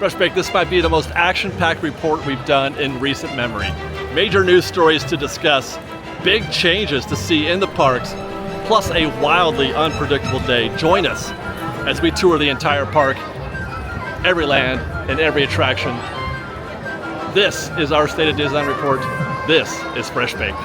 Fresh Bake, this might be the most action-packed report we've done in recent memory. Major news stories to discuss, big changes to see in the parks, plus a wildly unpredictable day. Join us as we tour the entire park, every land and every attraction. This is our State of Disneyland report. This is Fresh Baked.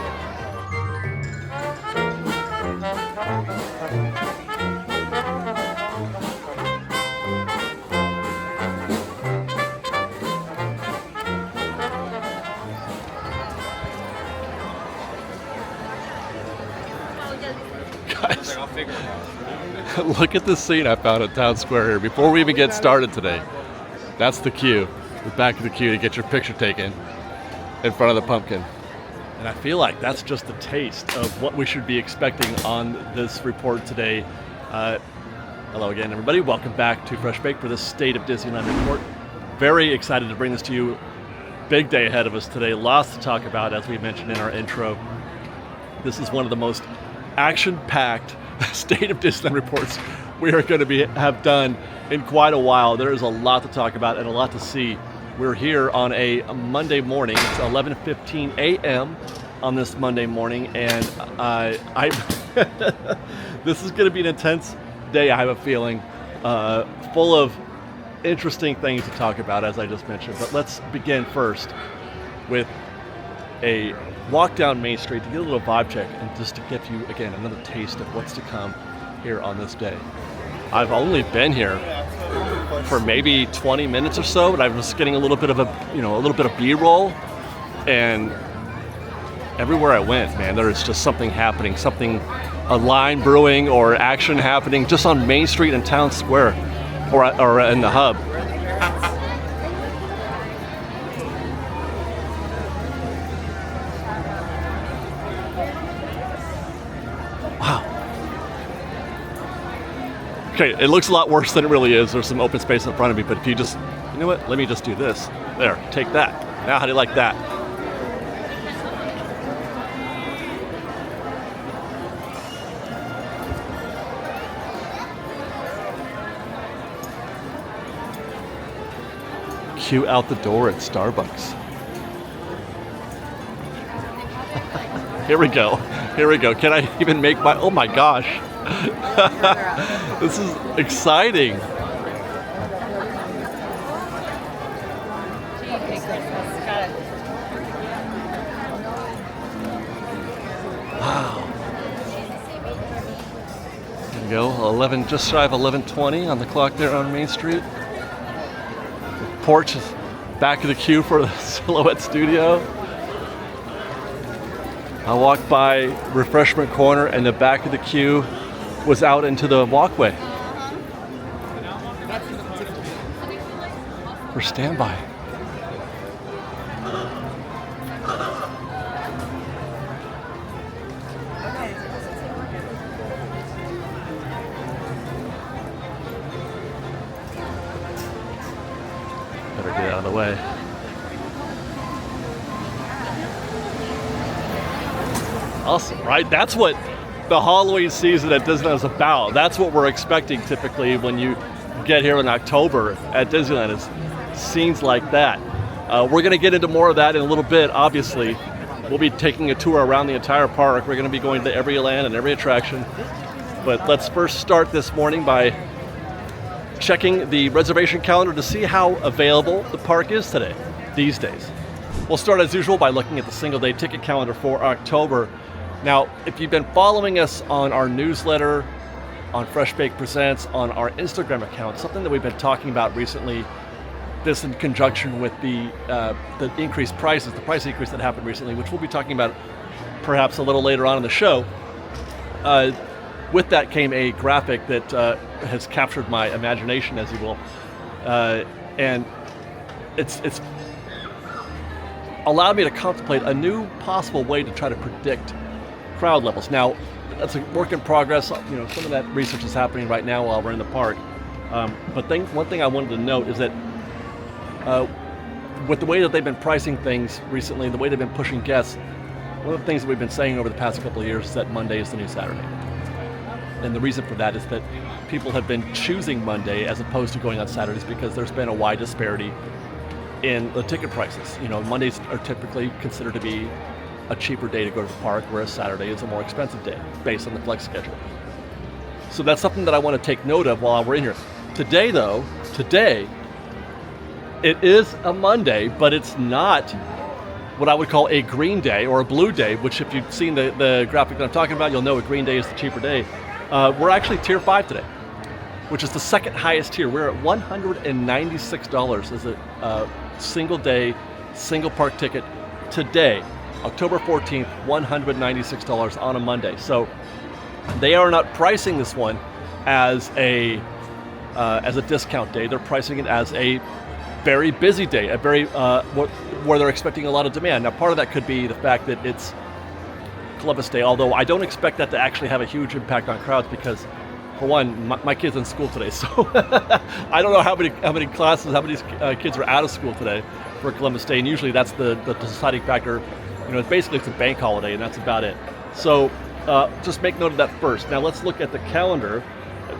Guys, look at this scene I found at Town Square here. Before we even get started today, that's the queue, the back of the queue to get your picture taken in front of the pumpkin. And I feel like that's just a taste of what we should be expecting on this report today. Hello again, everybody. Welcome back to Fresh Bake for this State of Disneyland report. Very excited to bring this to you. Big day ahead of us today. Lots to talk about, as we mentioned in our intro. This is one of the most action-packed State of Disneyland reports we are going to have done in quite a while. There is a lot to talk about and a lot to see. We're here on a Monday morning. It's 11:15 a.m. on this Monday morning, and this is going to be an intense day, I have a feeling, full of interesting things to talk about, as I just mentioned. But let's begin first with a walk down Main Street to get a little vibe check and just to give you, again, another taste of what's to come here on this day. I've only been here for maybe 20 minutes or so, but I was getting a little bit of B-roll, and everywhere I went, man, there is just something happening, a line brewing or action happening just on Main Street and Town Square or in the hub. Okay, it looks a lot worse than it really is. There's some open space in front of me, but if you just, you know what? Let me just do this. There, take that. Now, how do you like that? Queue out the door at Starbucks. Here we go. Here we go. Can I even make my, oh my gosh. This is exciting. Wow. There we go. Just shy of 11:20 on the clock there on Main Street. The porch is back of the queue for the Silhouette Studio. I walked by Refreshment Corner, and the back of the queue was out into the walkway for standby. Better get out of the way. Awesome, right? That's what the Halloween season at Disneyland is about. That's what we're expecting typically when you get here in October at Disneyland, is scenes like that. We're going to get into more of that in a little bit, obviously. We'll be taking a tour around the entire park. We're going to be going to every land and every attraction. But let's first start this morning by checking the reservation calendar to see how available the park is today, these days. We'll start as usual by looking at the single-day ticket calendar for October. Now, if you've been following us on our newsletter, on Fresh Bake Presents, on our Instagram account, something that we've been talking about recently, this in conjunction with the increased prices, the price increase that happened recently, which we'll be talking about perhaps a little later on in the show. With that came a graphic that has captured my imagination, as you will, and it's allowed me to contemplate a new possible way to try to predict crowd levels. Now, that's a work in progress. Some of that research is happening right now while we're in the park. But one thing I wanted to note is that with the way that they've been pricing things recently, the way they've been pushing guests, one of the things that we've been saying over the past couple of years is that Monday is the new Saturday. And the reason for that is that people have been choosing Monday as opposed to going on Saturdays because there's been a wide disparity in the ticket prices. Mondays are typically considered to be a cheaper day to go to the park, whereas Saturday is a more expensive day based on the flex schedule. So that's something that I want to take note of while we're in here. Today, it is a Monday, but it's not what I would call a green day or a blue day, which if you've seen the graphic that I'm talking about, you'll know a green day is the cheaper day. We're actually tier 5 today, which is the second highest tier. We're at $196 as a single day, single park ticket today, October 14th, $196 on a Monday. So they are not pricing this one as a discount day. They're pricing it as a very busy day, a very where they're expecting a lot of demand. Now, part of that could be the fact that it's Columbus Day, although I don't expect that to actually have a huge impact on crowds because, for one, my kid's in school today, so I don't know how many classes, how many kids are out of school today for Columbus Day, and usually that's the deciding factor. Basically it's a bank holiday, and that's about it. So just make note of that first. Now let's look at the calendar,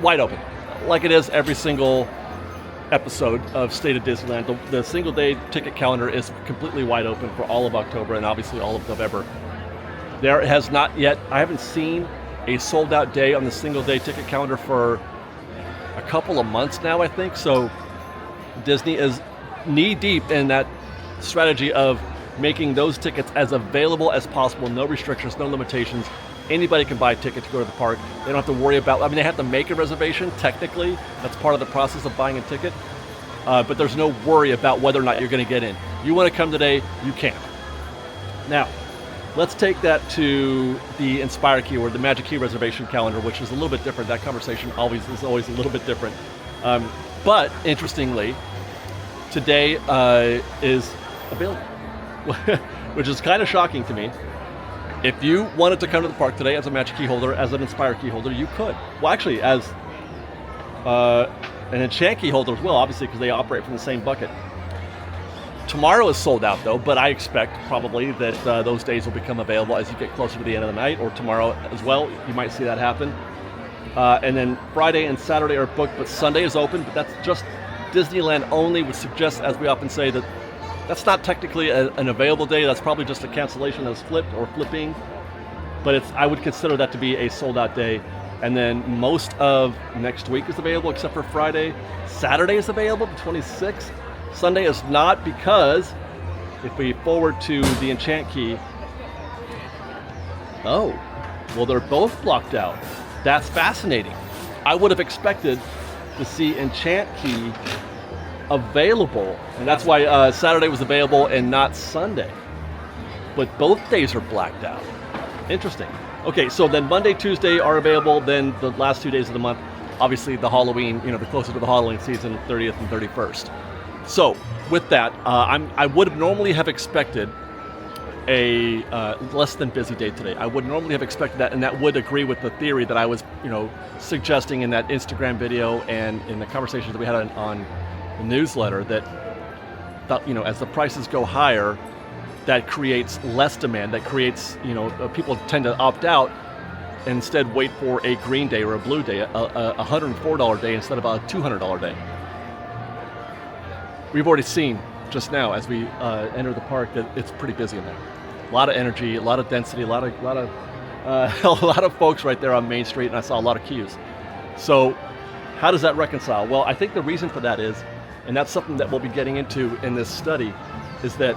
wide open, like it is every single episode of State of Disneyland. The single day ticket calendar is completely wide open for all of October and obviously all of November. There has not yet, I haven't seen a sold out day on the single day ticket calendar for a couple of months now, I think. So Disney is knee deep in that strategy of making those tickets as available as possible, no restrictions, no limitations. Anybody can buy a ticket to go to the park. They don't have to worry about, they have to make a reservation, technically. That's part of the process of buying a ticket. But there's no worry about whether or not you're going to get in. You want to come today, you can. Now, let's take that to the Inspire Key or the Magic Key reservation calendar, which is a little bit different. That conversation is always a little bit different. But interestingly, today is available, which is kind of shocking to me. If you wanted to come to the park today as a Magic Key holder, as an Inspire Key holder, you could. Well, actually, as an Enchant Key holder as well, obviously, because they operate from the same bucket. Tomorrow is sold out, though, but I expect probably that those days will become available as you get closer to the end of the night, or tomorrow as well. You might see that happen. And then Friday and Saturday are booked, but Sunday is open, but that's just Disneyland only, which suggests, as we often say, that that's not technically an available day. That's probably just a cancellation that's flipped or flipping. But I would consider that to be a sold out day. And then most of next week is available except for Friday. Saturday is available, the 26th. Sunday is not, because if we forward to the Enchant Key, oh, well, they're both blocked out. That's fascinating. I would have expected to see Enchant Key available, and that's why Saturday was available and not Sunday. But both days are blacked out. Interesting. Okay, so then Monday, Tuesday are available, then the last 2 days of the month, obviously the Halloween, the closer to the Halloween season, 30th and 31st. So with that, I would normally have expected a less than busy day today. I would normally have expected that, and that would agree with the theory that I was, suggesting in that Instagram video and in the conversations that we had on the newsletter, that as the prices go higher, that creates less demand. That creates, people tend to opt out and instead wait for a green day or a blue day, a $104 day instead of a $200 day. We've already seen just now as we enter the park that it's pretty busy in there. A lot of energy, a lot of density, a lot of folks right there on Main Street, and I saw a lot of queues. So how does that reconcile? Well, I think the reason for that is, and that's something that we'll be getting into in this study, is that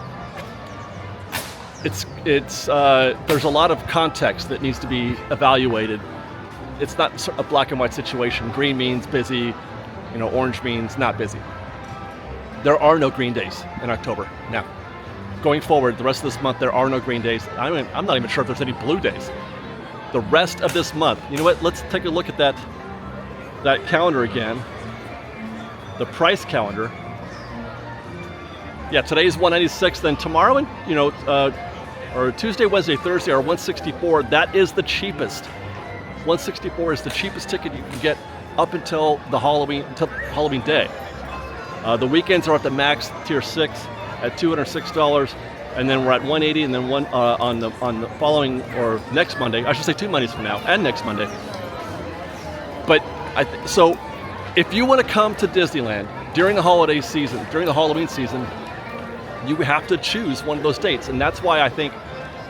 there's a lot of context that needs to be evaluated. It's not a black and white situation. Green means busy, orange means not busy. There are no green days in October. Now, going forward, the rest of this month, there are no green days. I'm not even sure if there's any blue days. The rest of this month, you know what? Let's take a look at that calendar again. The price calendar. Yeah, today's $196. Then tomorrow, or Tuesday, Wednesday, Thursday are $164. That is the cheapest. $164 is the cheapest ticket you can get up until Halloween day. The weekends are at the max tier 6 at $206, and then we're at $180, and then on the following or next Monday, I should say 2 Mondays from now, and next Monday, So if you want to come to Disneyland during the holiday season, during the Halloween season, you have to choose one of those dates. And that's why I think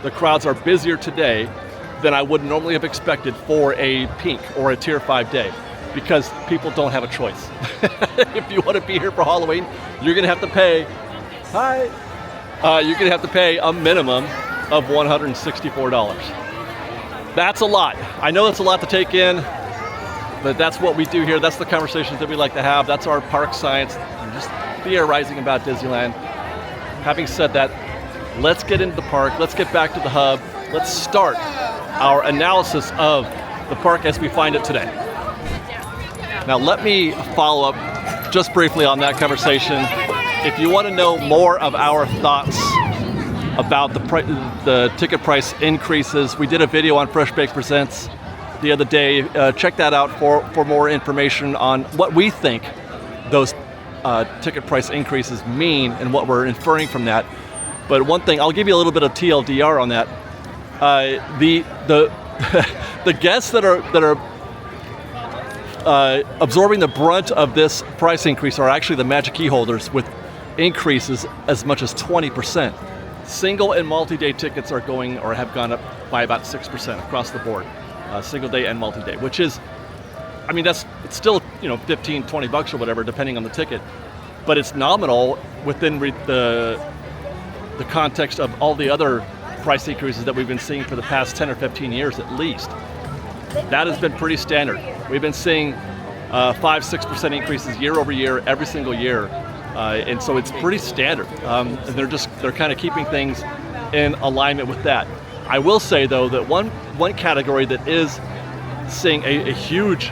the crowds are busier today than I would normally have expected for a pink or a tier 5 day, because people don't have a choice. If you want to be here for Halloween, you're going to have to pay, you're going to have to pay a minimum of $164. That's a lot. I know it's a lot to take in, but that's what we do here. That's the conversations that we like to have. That's our park science, just theorizing about Disneyland. Having said that, let's get into the park. Let's get back to the hub. Let's start our analysis of the park as we find it today. Now, let me follow up just briefly on that conversation. If you want to know more of our thoughts about the ticket price increases, we did a video on Fresh Baked Presents the other day. Check that out for more information on what we think those ticket price increases mean and what we're inferring from that. But one thing, I'll give you a little bit of TLDR on that. The guests that are absorbing the brunt of this price increase are actually the Magic Key holders, with increases as much as 20%. Single and multi-day tickets are going, or have gone up by about 6% across the board, single day and multi-day, which is, I mean, it's still, you know, $15-20 or whatever, depending on the ticket, but it's nominal within the context of all the other price increases that we've been seeing for the past 10 or 15 years at least. That has been pretty standard. We've been seeing 5-6% increases year over year, every single year. And so it's pretty standard. And they're kind of keeping things in alignment with that. I will say though that one category that is seeing a huge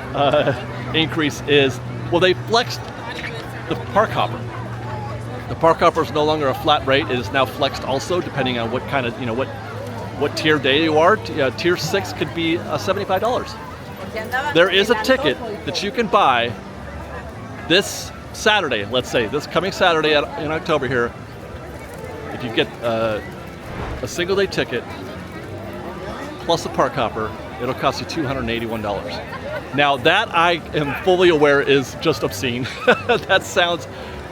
increase is, well, they flexed the park hopper. The park hopper is no longer a flat rate. It is now flexed also, depending on what kind of, you know, what tier day you are. Tier 6 could be $75. There is a ticket that you can buy this Saturday, let's say, this coming Saturday in October here. If you get a single day ticket plus a park hopper, it'll cost you $281. Now that I am fully aware is just obscene. That sounds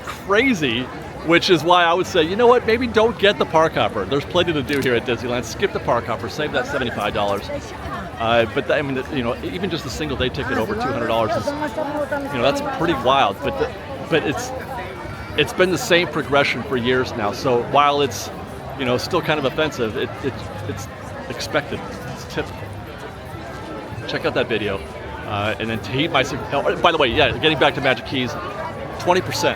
crazy, which is why I would say, you know what, maybe don't get the park hopper. There's plenty to do here at Disneyland. Skip the park hopper, save that $75. But I mean, you know, even just a single day ticket over $200 is, you know, that's pretty wild. But it's been the same progression for years now. So while it's, you know, still kind of offensive, it's expected. It's typical. Check out that video. And then to heat my, by the way, yeah, getting back to Magic Keys, 20%.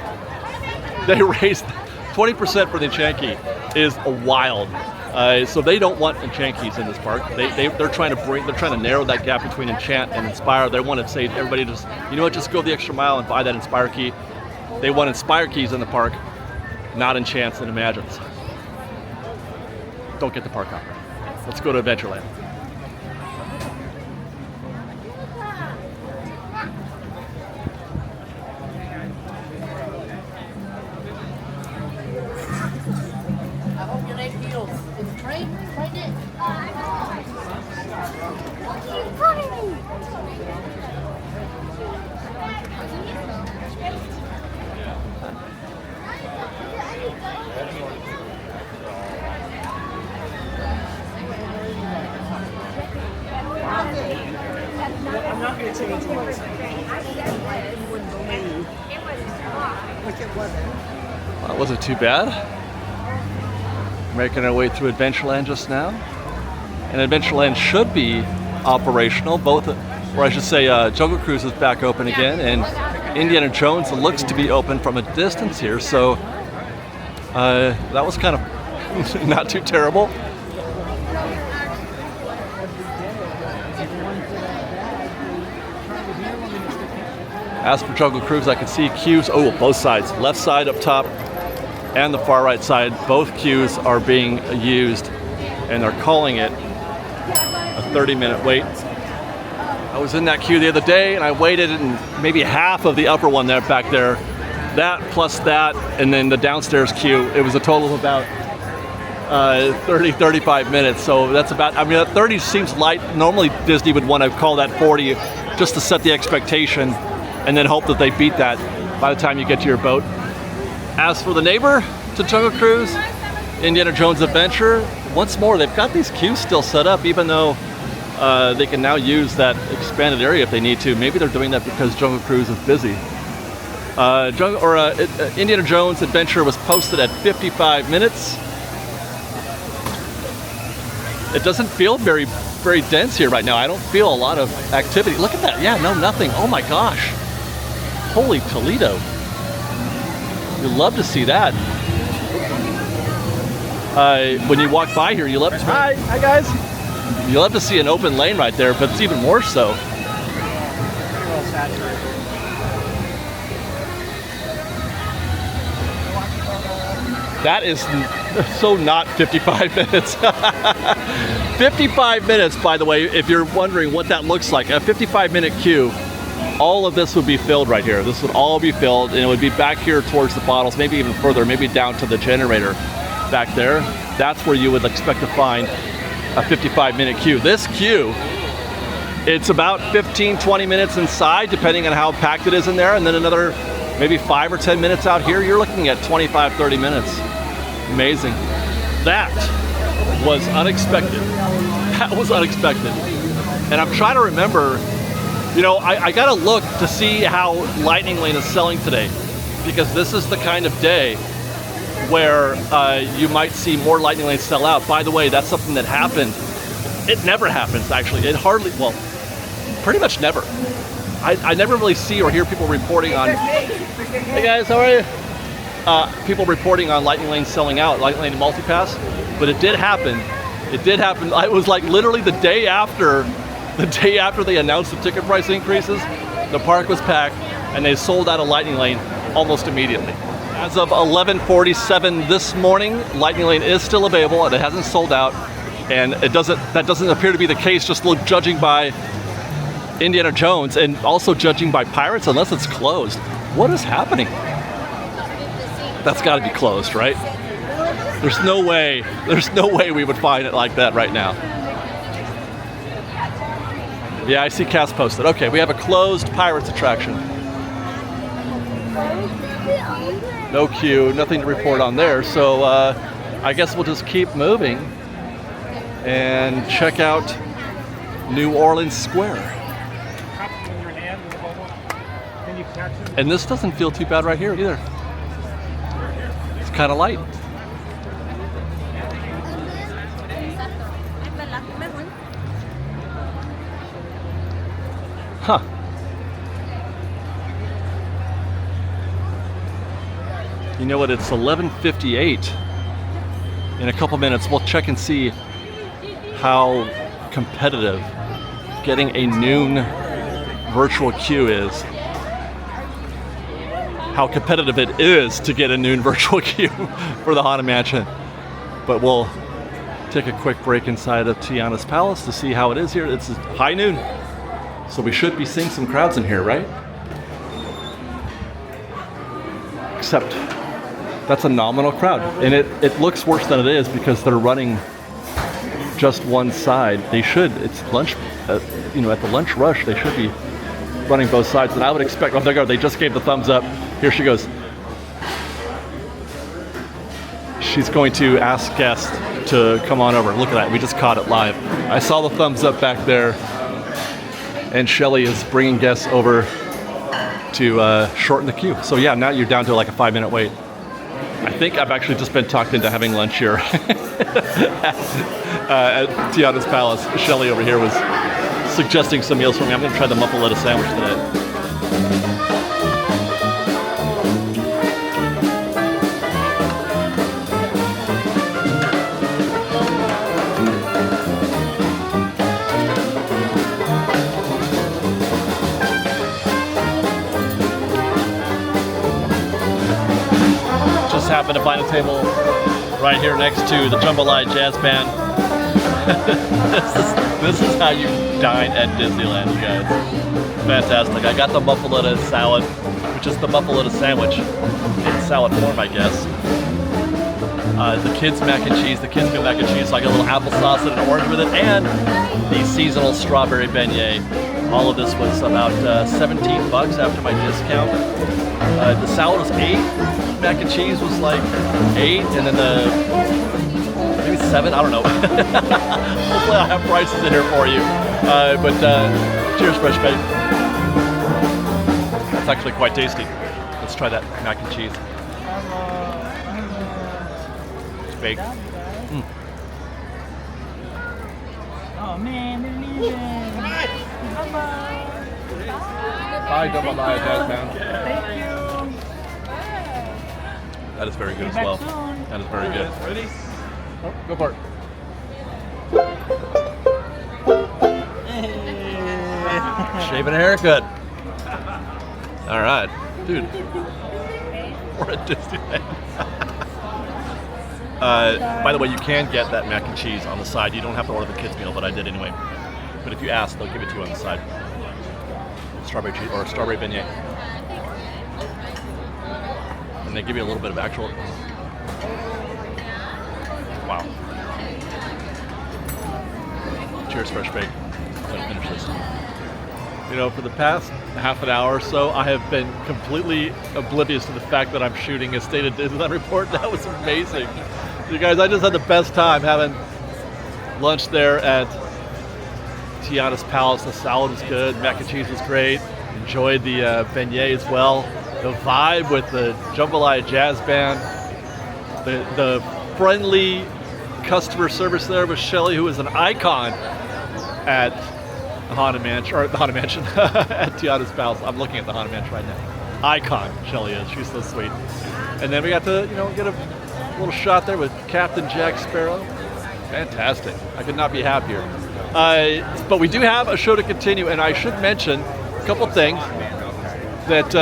They raised 20% for the Enchant Key is wild. So they don't want Enchant Keys in this park. They're trying to narrow that gap between Enchant and Inspire. They want to say to everybody, just, you know what, just go the extra mile and buy that Inspire Key. They want Inspire Keys in the park, not Enchants and Imagines. Don't get the park hopper. Let's go to Adventureland. I'm not going to change yours. Well, it wasn't too bad. Making our way through Adventureland just now. And Adventureland should be operational, both, or I should say Jungle Cruise is back open again, and Indiana Jones looks to be open from a distance here, so that was kind of not too terrible. As for Jungle Cruise, I can see queues, both sides, left side up top and the far right side, both queues are being used, and they're calling it a 30-minute wait. I was in that queue the other day and I waited in maybe half of the upper one there back there. That plus that, and then the downstairs queue, it was a total of about 30, 35 minutes. So that's about, I mean, that 30 seems light. Normally Disney would want to call that 40 just to set the expectation and then hope that they beat that by the time you get to your boat. As for the neighbor to Jungle Cruise, Indiana Jones Adventure, once more, they've got these queues still set up, even though they can now use that expanded area if they need to. Maybe they're doing that because Jungle Cruise is busy. Indiana Jones Adventure was posted at 55 minutes. It doesn't feel very, very dense here right now. I don't feel a lot of activity. Look at that. Yeah, no, nothing. Oh my gosh. Holy Toledo. You love to see that. When you walk by here, you love to... Hi guys. You love to see an open lane right there, but it's even more so. Pretty well saturated. That is so not 55 minutes. 55 minutes, by the way, if you're wondering what that looks like. A 55-minute queue, all of this would be filled right here. This would all be filled, and it would be back here towards the bottles, maybe even further, maybe down to the generator back there. That's where you would expect to find a 55-minute queue. This queue, it's about 15, 20 minutes inside, depending on how packed it is in there, and then another maybe 5 or 10 minutes out here. You're looking at 25, 30 minutes. Amazing. That was unexpected. That was unexpected. And I'm trying to remember, you know, I gotta look to see how Lightning Lane is selling today, because this is the kind of day where you might see more Lightning Lanes sell out. By the way, that's something that happened. It never happens, actually. It hardly, well, pretty much never. I never really see or hear people reporting on, hey guys, how are you? People reporting on Lightning Lane selling out, Lightning Lane Multipass, but it did happen. It did happen. It was like literally the day after they announced the ticket price increases, the park was packed and they sold out of Lightning Lane almost immediately. As of 11:47 this morning, Lightning Lane is still available and it hasn't sold out, and that doesn't appear to be the case, just judging by Indiana Jones and also judging by Pirates, unless it's closed. What is happening? That's got to be closed, right? There's no way we would find it like that right now. Yeah, I see cast posted. Okay, we have a closed Pirates attraction. No queue, nothing to report on there. So I guess we'll just keep moving and check out New Orleans Square. And this doesn't feel too bad right here either. It's kind of light. Huh. You know what, it's 11:58. In a couple minutes, we'll check and see how competitive getting a noon virtual queue is. How competitive it is to get a noon virtual queue for the Haunted Mansion. But we'll take a quick break inside of Tiana's Palace to see how it is here. It's high noon, so we should be seeing some crowds in here, right? Except that's a nominal crowd, and it looks worse than it is because they're running just one side. They should, it's lunch, you know, at the lunch rush, they should be running both sides, and I would expect, oh, there you go, they just gave the thumbs up. Here she goes. She's going to ask guests to come on over. Look at that, we just caught it live. I saw the thumbs up back there, and Shelly is bringing guests over to shorten the queue. So yeah, now you're down to like a 5-minute wait. I think I've actually just been talked into having lunch here at Tiana's Palace. Shelly over here was suggesting some meals for me. I'm going to try the muffaletta sandwich today. Happen to find a table right here next to the Jambalaya Jazz Band. this is how you dine at Disneyland, you guys. Fantastic. I got the muffaletta salad, which is the muffaletta sandwich in salad form, I guess. the kids mac and cheese, the kids meal mac and cheese, so I got a little applesauce and an orange with it, and the seasonal strawberry beignet. All of this was about 17 bucks after my discount. The salad was 8, mac and cheese was like 8, and then maybe 7, I don't know. Hopefully I'll have prices in here for you. But cheers, Fresh Bake. It's actually quite tasty. Let's try that mac and cheese. It's baked. Oh man, they're leaving. Bye, double bye, man. Thank you. That is very good as Back well. soon. That is very good. Ready? Oh, go for it. Shaving a haircut. All right, dude. We're at Disneyland. By the way, you can get that mac and cheese on the side. You don't have to order the kids meal, but I did anyway. But if you ask, they'll give it to you on the side. Strawberry cheese or strawberry beignet. And they give you a little bit of actual. Wow. Cheers, Fresh Bake. I'm gonna finish this. You know, for the past half an hour or so, I have been completely oblivious to the fact that I'm shooting a State of Disneyland report. That was amazing. You guys, I just had the best time having lunch there at Tiana's Palace. The salad was good, mac and cheese was great. Enjoyed the beignet as well. The vibe with the Jambalaya Jazz Band. The friendly customer service there with Shelly, who is an icon at the Haunted Mansion, or the Haunted Mansion at Tiana's Palace. I'm looking at the Haunted Mansion right now. Icon, Shelly is. She's so sweet. And then we got to, get a little shot there with Captain Jack Sparrow. Fantastic. I could not be happier. But we do have a show to continue, and I should mention a couple things that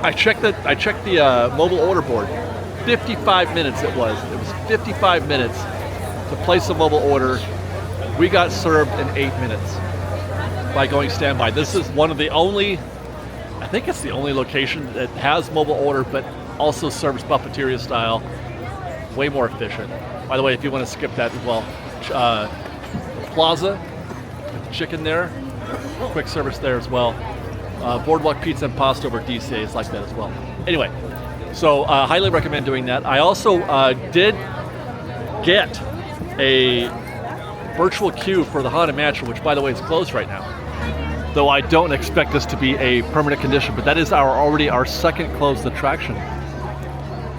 I checked the mobile order board. 55 minutes it was. It was 55 minutes to place a mobile order. We got served in 8 minutes by going standby. This is one of the only, I think it's the only location that has mobile order, but also serves Buffeteria style. Way more efficient. By the way, if you want to skip that as well, Plaza, chicken there, quick service there as well. Boardwalk Pizza and Pasta over DCA is like that as well. Anyway, so highly recommend doing that. I also did get a virtual queue for the Haunted Mansion, which by the way is closed right now. Though I don't expect this to be a permanent condition, but that is already our second closed attraction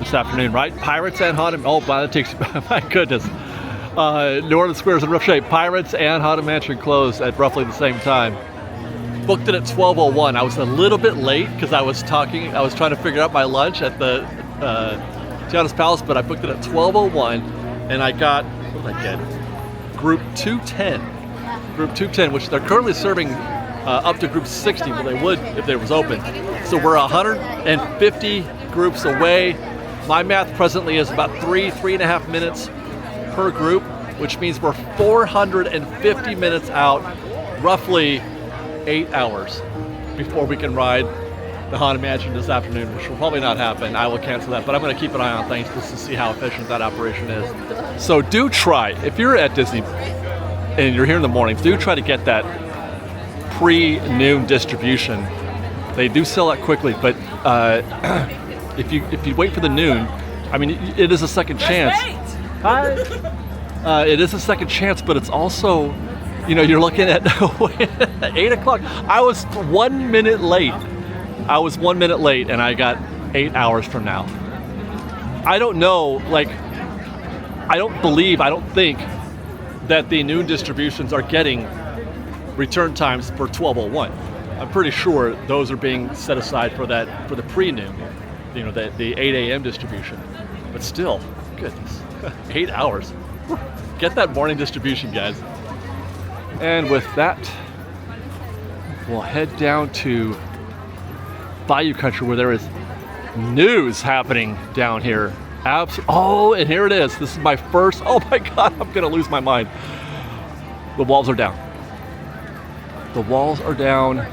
this afternoon, right? Pirates and Haunted, oh, that takes, my goodness. New Orleans Square is in rough shape. Pirates and Haunted Mansion closed at roughly the same time. Booked it at 12:01. I was a little bit late because I was trying to figure out my lunch at the Tiana's Palace, but I booked it at 12:01, and I got, what did I get? Group 210. Group 210, which they're currently serving up to group 60, but they would if it was open. So we're 150 groups away. My math presently is about 3.5 minutes per group, which means we're 450 minutes out, roughly 8 hours before we can ride the Haunted Mansion this afternoon, which will probably not happen. I will cancel that, but I'm going to keep an eye on things just to see how efficient that operation is. So do try, if you're at Disney and you're here in the morning, do try to get that pre-noon distribution. They do sell out quickly, but if you wait for the noon, I mean, it is a second chance. Hi. It is a second chance, but it's also, you're looking at 8 o'clock. I was 1 minute late. And I got 8 hours from now. I don't know, I don't think that the noon distributions are getting return times for 12:01. I'm pretty sure those are being set aside for the pre-noon, the 8 a.m. distribution. But still, goodness, 8 hours. Get that morning distribution, guys. And with that, we'll head down to Bayou Country, where there is news happening down here. Oh, and here it is. This is my first, oh my God, I'm gonna lose my mind. The walls are down. The walls are down.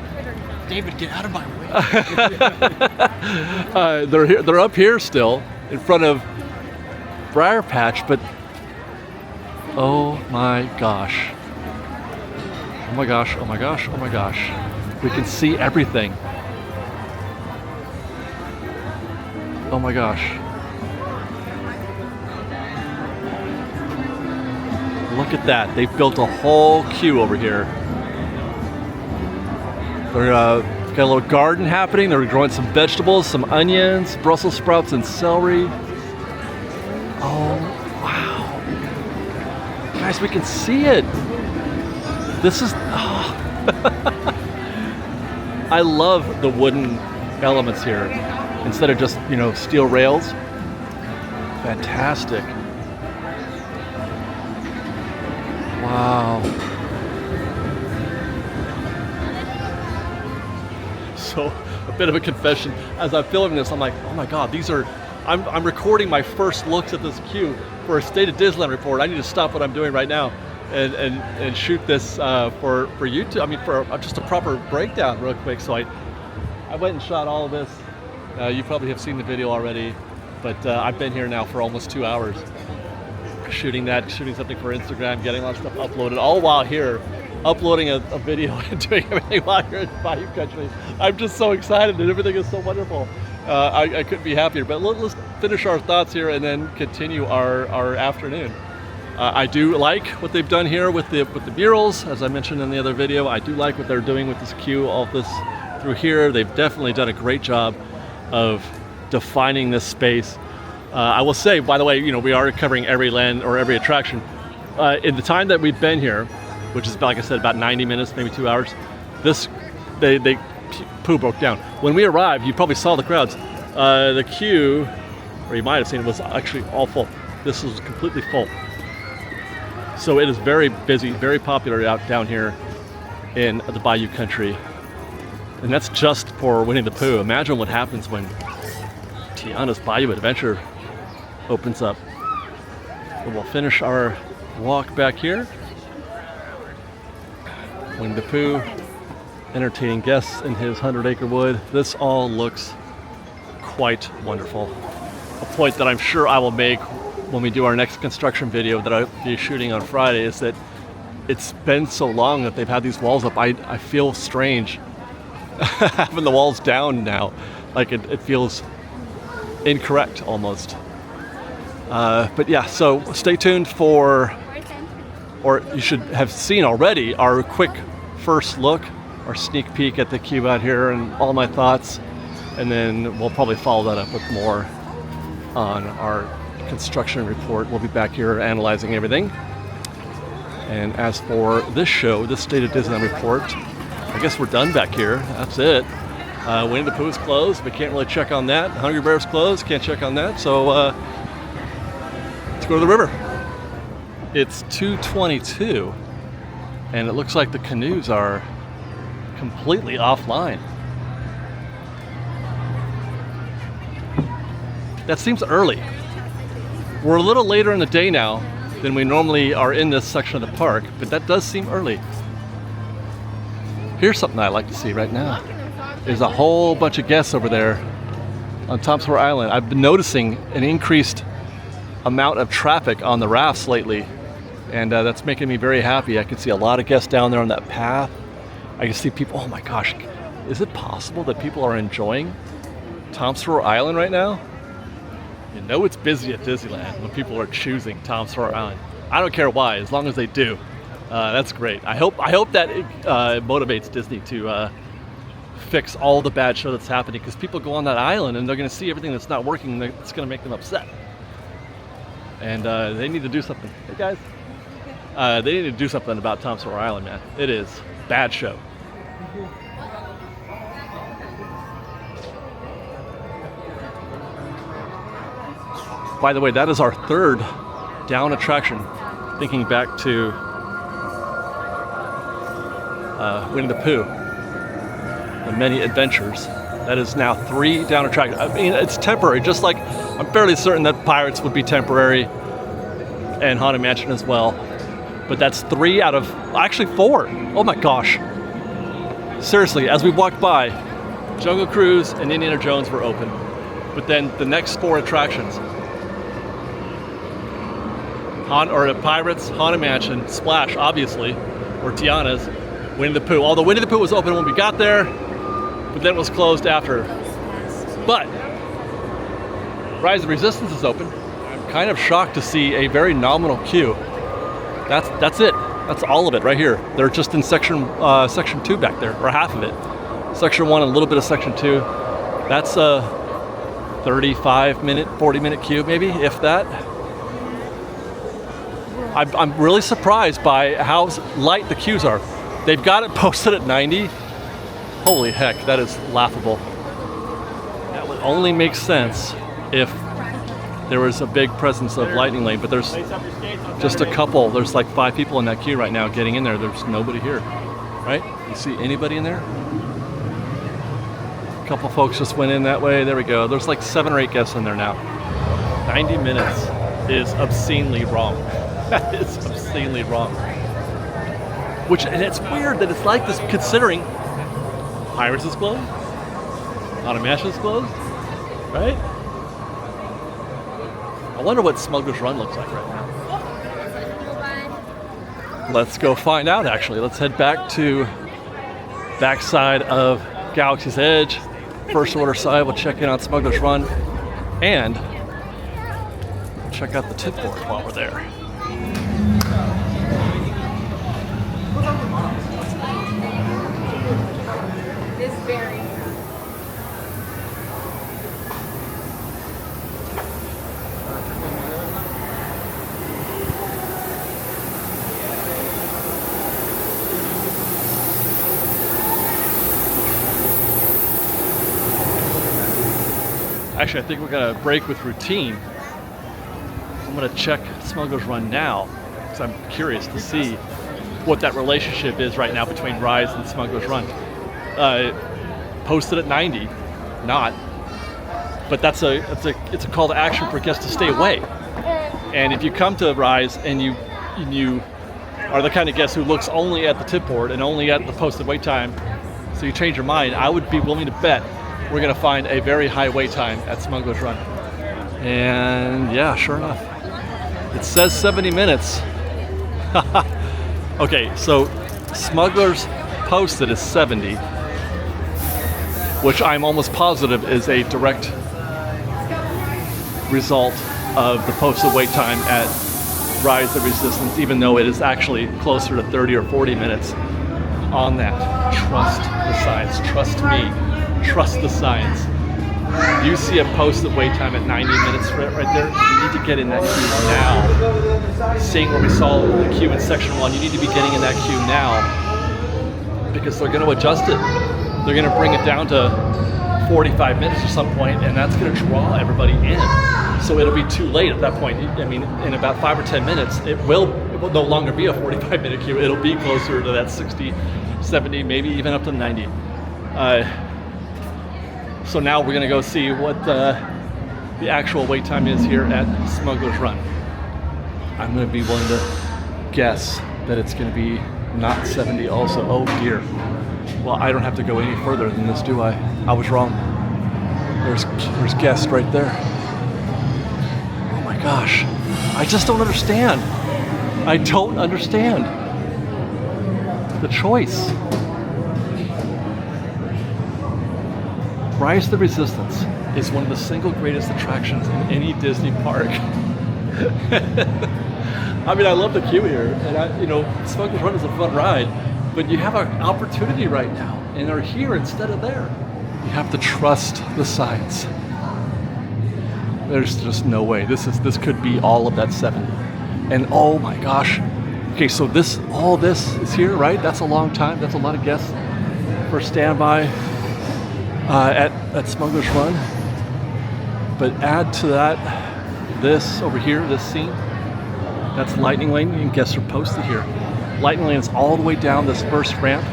David, get out of my way. They're here. They're up here still in front of Briar Patch, but oh my gosh. Oh my gosh, oh my gosh, oh my gosh. We can see everything. Oh my gosh. Look at that. They've built a whole queue over here. They're got a little garden happening. They're growing some vegetables, some onions, Brussels sprouts, and celery. Oh, wow. Guys, we can see it. This is... Oh. I love the wooden elements here. Instead of just, you know, steel rails. Fantastic. Wow. So, a bit of a confession. As I'm filming this, I'm like, oh my God, these are... I'm recording my first looks at this queue for a State of Disneyland report. I need to stop what I'm doing right now and shoot this for YouTube. I mean, for just a proper breakdown real quick. So I went and shot all of this. You probably have seen the video already, but I've been here now for almost 2 hours. Shooting something for Instagram, getting a lot of stuff uploaded, all while here, uploading a video and doing everything while you're in Bayou Country. I'm just so excited and everything is so wonderful. I couldn't be happier, but let's finish our thoughts here and then continue our afternoon. I do like what they've done here with the murals, as I mentioned in the other video. I do like what they're doing with this queue, all this through here. They've definitely done a great job of defining this space. I will say, by the way, you know, we are covering every land or every attraction. In the time that we've been here, which is, like I said, about 90 minutes, maybe 2 hours, they poo broke down. When we arrived, you probably saw the crowds. The queue, or you might have seen it, was actually all full. This was completely full. So it is very busy, very popular out down here in the Bayou Country. And that's just for Winnie the Pooh. Imagine what happens when Tiana's Bayou Adventure opens up. And we'll finish our walk back here. Winnie the Pooh entertaining guests in his 100-acre wood. This all looks quite wonderful. A point that I'm sure I will make when we do our next construction video that I'll be shooting on Friday is that it's been so long that they've had these walls up. I feel strange having the walls down now. Like it feels incorrect almost. But yeah, so stay tuned for, or you should have seen already, our quick first look, our sneak peek at the queue out here and all my thoughts. And then we'll probably follow that up with more on our construction report. We'll be back here analyzing everything. And as for this show, this State of Disneyland report, I guess we're done back here. That's it. Winnie the Pooh is closed. We can't really check on that. Hungry Bear's closed. Can't check on that. So let's go to the river. It's 2:22, and it looks like the canoes are completely offline. That seems early. We're a little later in the day now than we normally are in this section of the park, but that does seem early. Here's something I like to see right now. There's a whole bunch of guests over there on Tom Sawyer Island. I've been noticing an increased amount of traffic on the rafts lately, and that's making me very happy. I can see a lot of guests down there on that path. I can see people, oh my gosh, is it possible that people are enjoying Tom Sawyer Island right now? You know it's busy at Disneyland when people are choosing Tom Sawyer Island. I don't care why, as long as they do. That's great. I hope that motivates Disney to fix all the bad show that's happening, because people go on that island and they're going to see everything that's not working. That's going to make them upset. And they need to do something. Hey guys, they need to do something about Tom Sawyer Island, man. It is a bad show. By the way, that is our third down attraction. Thinking back to Winnie the Pooh, the many adventures. That is now 3 down attractions. I mean, it's temporary, just like I'm fairly certain that Pirates would be temporary and Haunted Mansion as well. But that's 3 out of, actually 4. Oh my gosh. seriously, as we walked by, Jungle Cruise and Indiana Jones were open. But then the next 4 attractions, Pirates, Haunted Mansion, Splash, obviously, or Tiana's, Winnie the Pooh. Although Winnie the Pooh was open when we got there, but then it was closed after. But Rise of the Resistance is open. I'm kind of shocked to see a very nominal queue. That's it. That's all of it right here. They're just in section 2 back there, or half of it. Section 1 and a little bit of section 2. That's a 35-minute, 40-minute queue, maybe, if that. I'm really surprised by how light the queues are. They've got it posted at 90. Holy heck, that is laughable. That would only make sense if there was a big presence of Lightning Lane, but there's just a couple. There's like 5 people in that queue right now getting in there. There's nobody here, right? You see anybody in there? A couple folks just went in that way. There we go. There's like 7 or 8 guests in there now. 90 minutes is obscenely wrong. That is obscenely wrong. And it's weird that it's like this considering Pirates is closed, Haunted Mansion is closed, right? I wonder what Smuggler's Run looks like right now. Let's go find out, actually. Let's head back to backside of Galaxy's Edge. First order side, we'll check in on Smuggler's Run and check out the tip board while we're there. This very Actually, I think we're gonna break with routine. I'm gonna check Smuggler's Run now because I'm curious to see what that relationship is right now between Rise and Smuggler's Run. Posted at 90, not, but it's a call to action for guests to stay away. And if you come to Rise and you are the kind of guest who looks only at the tip board and only at the posted wait time, so you change your mind, I would be willing to bet we're going to find a very high wait time at Smuggler's Run. And yeah, sure enough, it says 70 minutes. Okay, so Smuggler's posted is 70, which I'm almost positive is a direct result of the posted wait time at Rise of Resistance, even though it is actually closer to 30 or 40 minutes on that. Trust the science. Trust me. Trust the science. You see a posted wait time at 90 minutes right there, you need to get in that queue now. Seeing where we saw the queue in section 1, you need to be getting in that queue now because they're going to adjust it. They're going to bring it down to 45 minutes at some point, and that's going to draw everybody in. So it'll be too late at that point. I mean, in about 5 or 10 minutes, it will no longer be a 45-minute queue. It'll be closer to that 60, 70, maybe even up to 90. So now we're gonna go see what the actual wait time is here at Smuggler's Run. I'm gonna be willing to guess that it's gonna be not 70 also. Oh dear. Well, I don't have to go any further than this, do I? I was wrong. There's guest right there. Oh my gosh. I just don't understand. I don't understand the choice. Rise of the Resistance is one of the single greatest attractions in any Disney park. I mean, I love the queue here, and Smuggler's Run is a fun ride, but you have an opportunity right now, and they're here instead of there. You have to trust the science. There's just no way. This could be all of that 70. And oh my gosh. Okay, so all this is here, right? That's a long time. That's a lot of guests for standby at Smuggler's Run. But add to that this over here, this scene. That's Lightning Lane, and guests are posted here. Lightning Lane is all the way down this first ramp.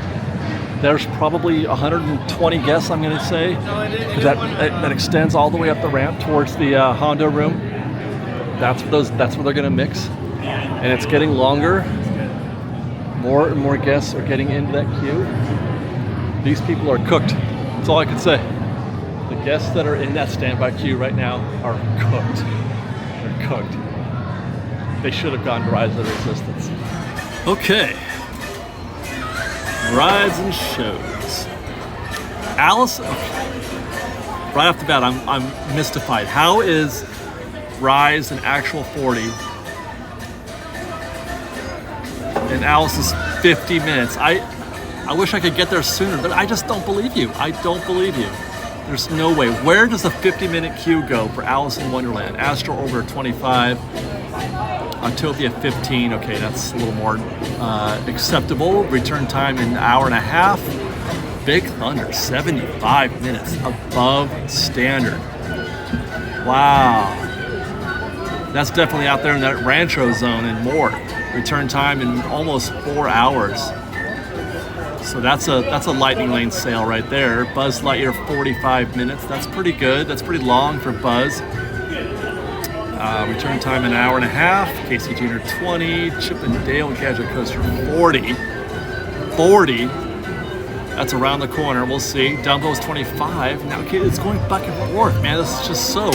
There's probably 120 guests, I'm going to say, because that extends all the way up the ramp towards the Hondo room. That's where they're going to mix, and it's getting longer. More and more guests are getting into that queue. These people are cooked. That's all I can say. The guests that are in that standby queue right now are cooked. They're cooked. They should have gone to Rise of the Resistance. Okay. Rides and shows. Alice, okay. Right off the bat, I'm mystified. How is Rise an actual 40 and Alice is 50 minutes? I wish I could get there sooner, but I just don't believe you. I don't believe you. There's no way. Where does the 50-minute queue go for Alice in Wonderland? Astro Orbiter 25, Autopia 15. Okay, that's a little more acceptable. Return time an hour and a half. Big Thunder 75 minutes above standard. Wow. That's definitely out there in that Rancho zone and more. Return time in almost 4 hours. So that's a Lightning Lane sale right there. Buzz Lightyear 45 minutes. That's pretty good. That's pretty long for Buzz. Return time an hour and a half. Casey Jr. 20. Chip and Dale Gadget Coaster 40. 40. That's around the corner. We'll see. Dumbo's 25. Now, okay, it's going back and forth, man. This is just so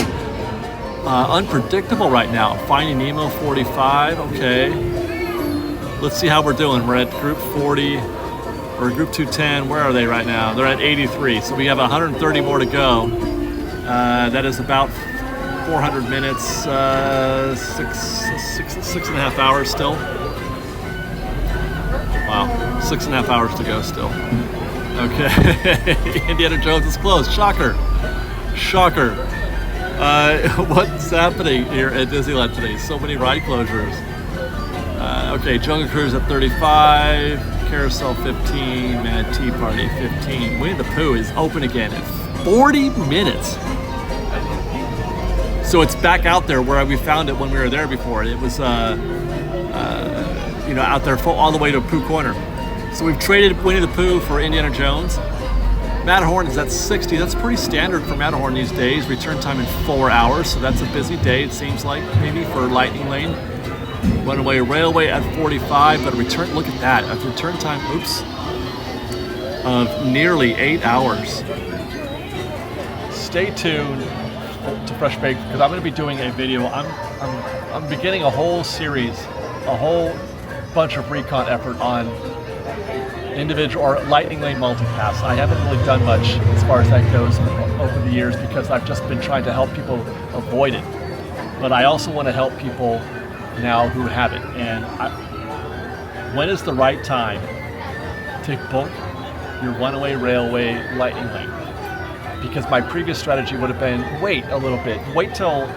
unpredictable right now. Finding Nemo 45. Okay. Let's see how we're doing. We're at Group 40. Or Group 210, where are they right now? They're at 83, so we have 130 more to go. That is about 400 minutes, six and a half hours still. Wow, 6.5 hours to go still. Okay, Indiana Jones is closed. Shocker, shocker. What's happening here at Disneyland today? So many ride closures. Okay, Jungle Cruise at 35. Carousel 15, Mad Tea Party 15. Winnie the Pooh is open again at 40 minutes. So it's back out there where we found it when we were there before. It was, out there all the way to Pooh Corner. So we've traded Winnie the Pooh for Indiana Jones. Matterhorn is at 60. That's pretty standard for Matterhorn these days. Return time in 4 hours, so that's a busy day, it seems like, maybe for Lightning Lane. Runaway Railway at 45, but return, look at that, a return time, of nearly 8 hours. Stay tuned to Fresh Baked, because I'm going to be doing a video. I'm beginning a whole series, a whole bunch of recon effort on individual or Lightning Lane multipass. I haven't really done much as far as that goes over the years because I've just been trying to help people avoid it. But I also want to help people now who have it. And when is the right time to book your Runaway Railway Lightning Lane? Because my previous strategy would have been wait a little bit, wait till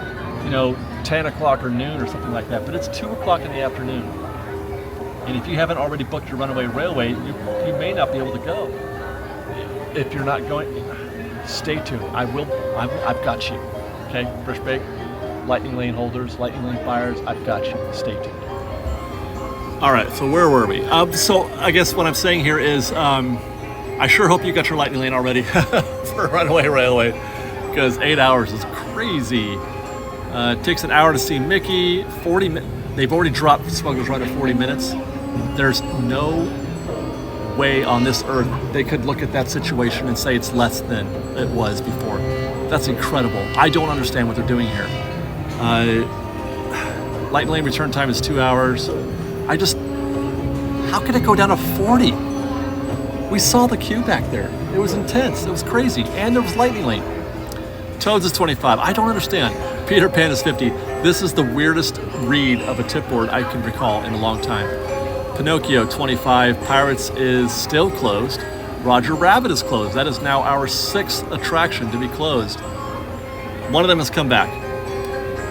10 o'clock or noon or something like that. But it's 2 o'clock in the afternoon, and if you haven't already booked your Runaway Railway, you may not be able to go. If you're not going, stay tuned. I've got you. Okay, Fresh Bake. Lightning Lane holders, Lightning Lane buyers, I've got you. Stay tuned. All right, so where were we? So I guess what I'm saying here is I sure hope you got your Lightning Lane already for Runaway Railway, because 8 hours is crazy. It takes an hour to see Mickey. 40 minutes. They've already dropped Smuggler's Run at 40 minutes. There's no way on this earth they could look at that situation and say it's less than it was before. That's incredible. I don't understand what they're doing here. Lightning Lane return time is 2 hours. How could it go down to 40? We saw the queue back there. It was intense. It was crazy. And there was Lightning Lane. Toads is 25. I don't understand. Peter Pan is 50. This is the weirdest read of a tip board I can recall in a long time. Pinocchio 25. Pirates is still closed. Roger Rabbit is closed. That is now our 6th attraction to be closed. One of them has come back.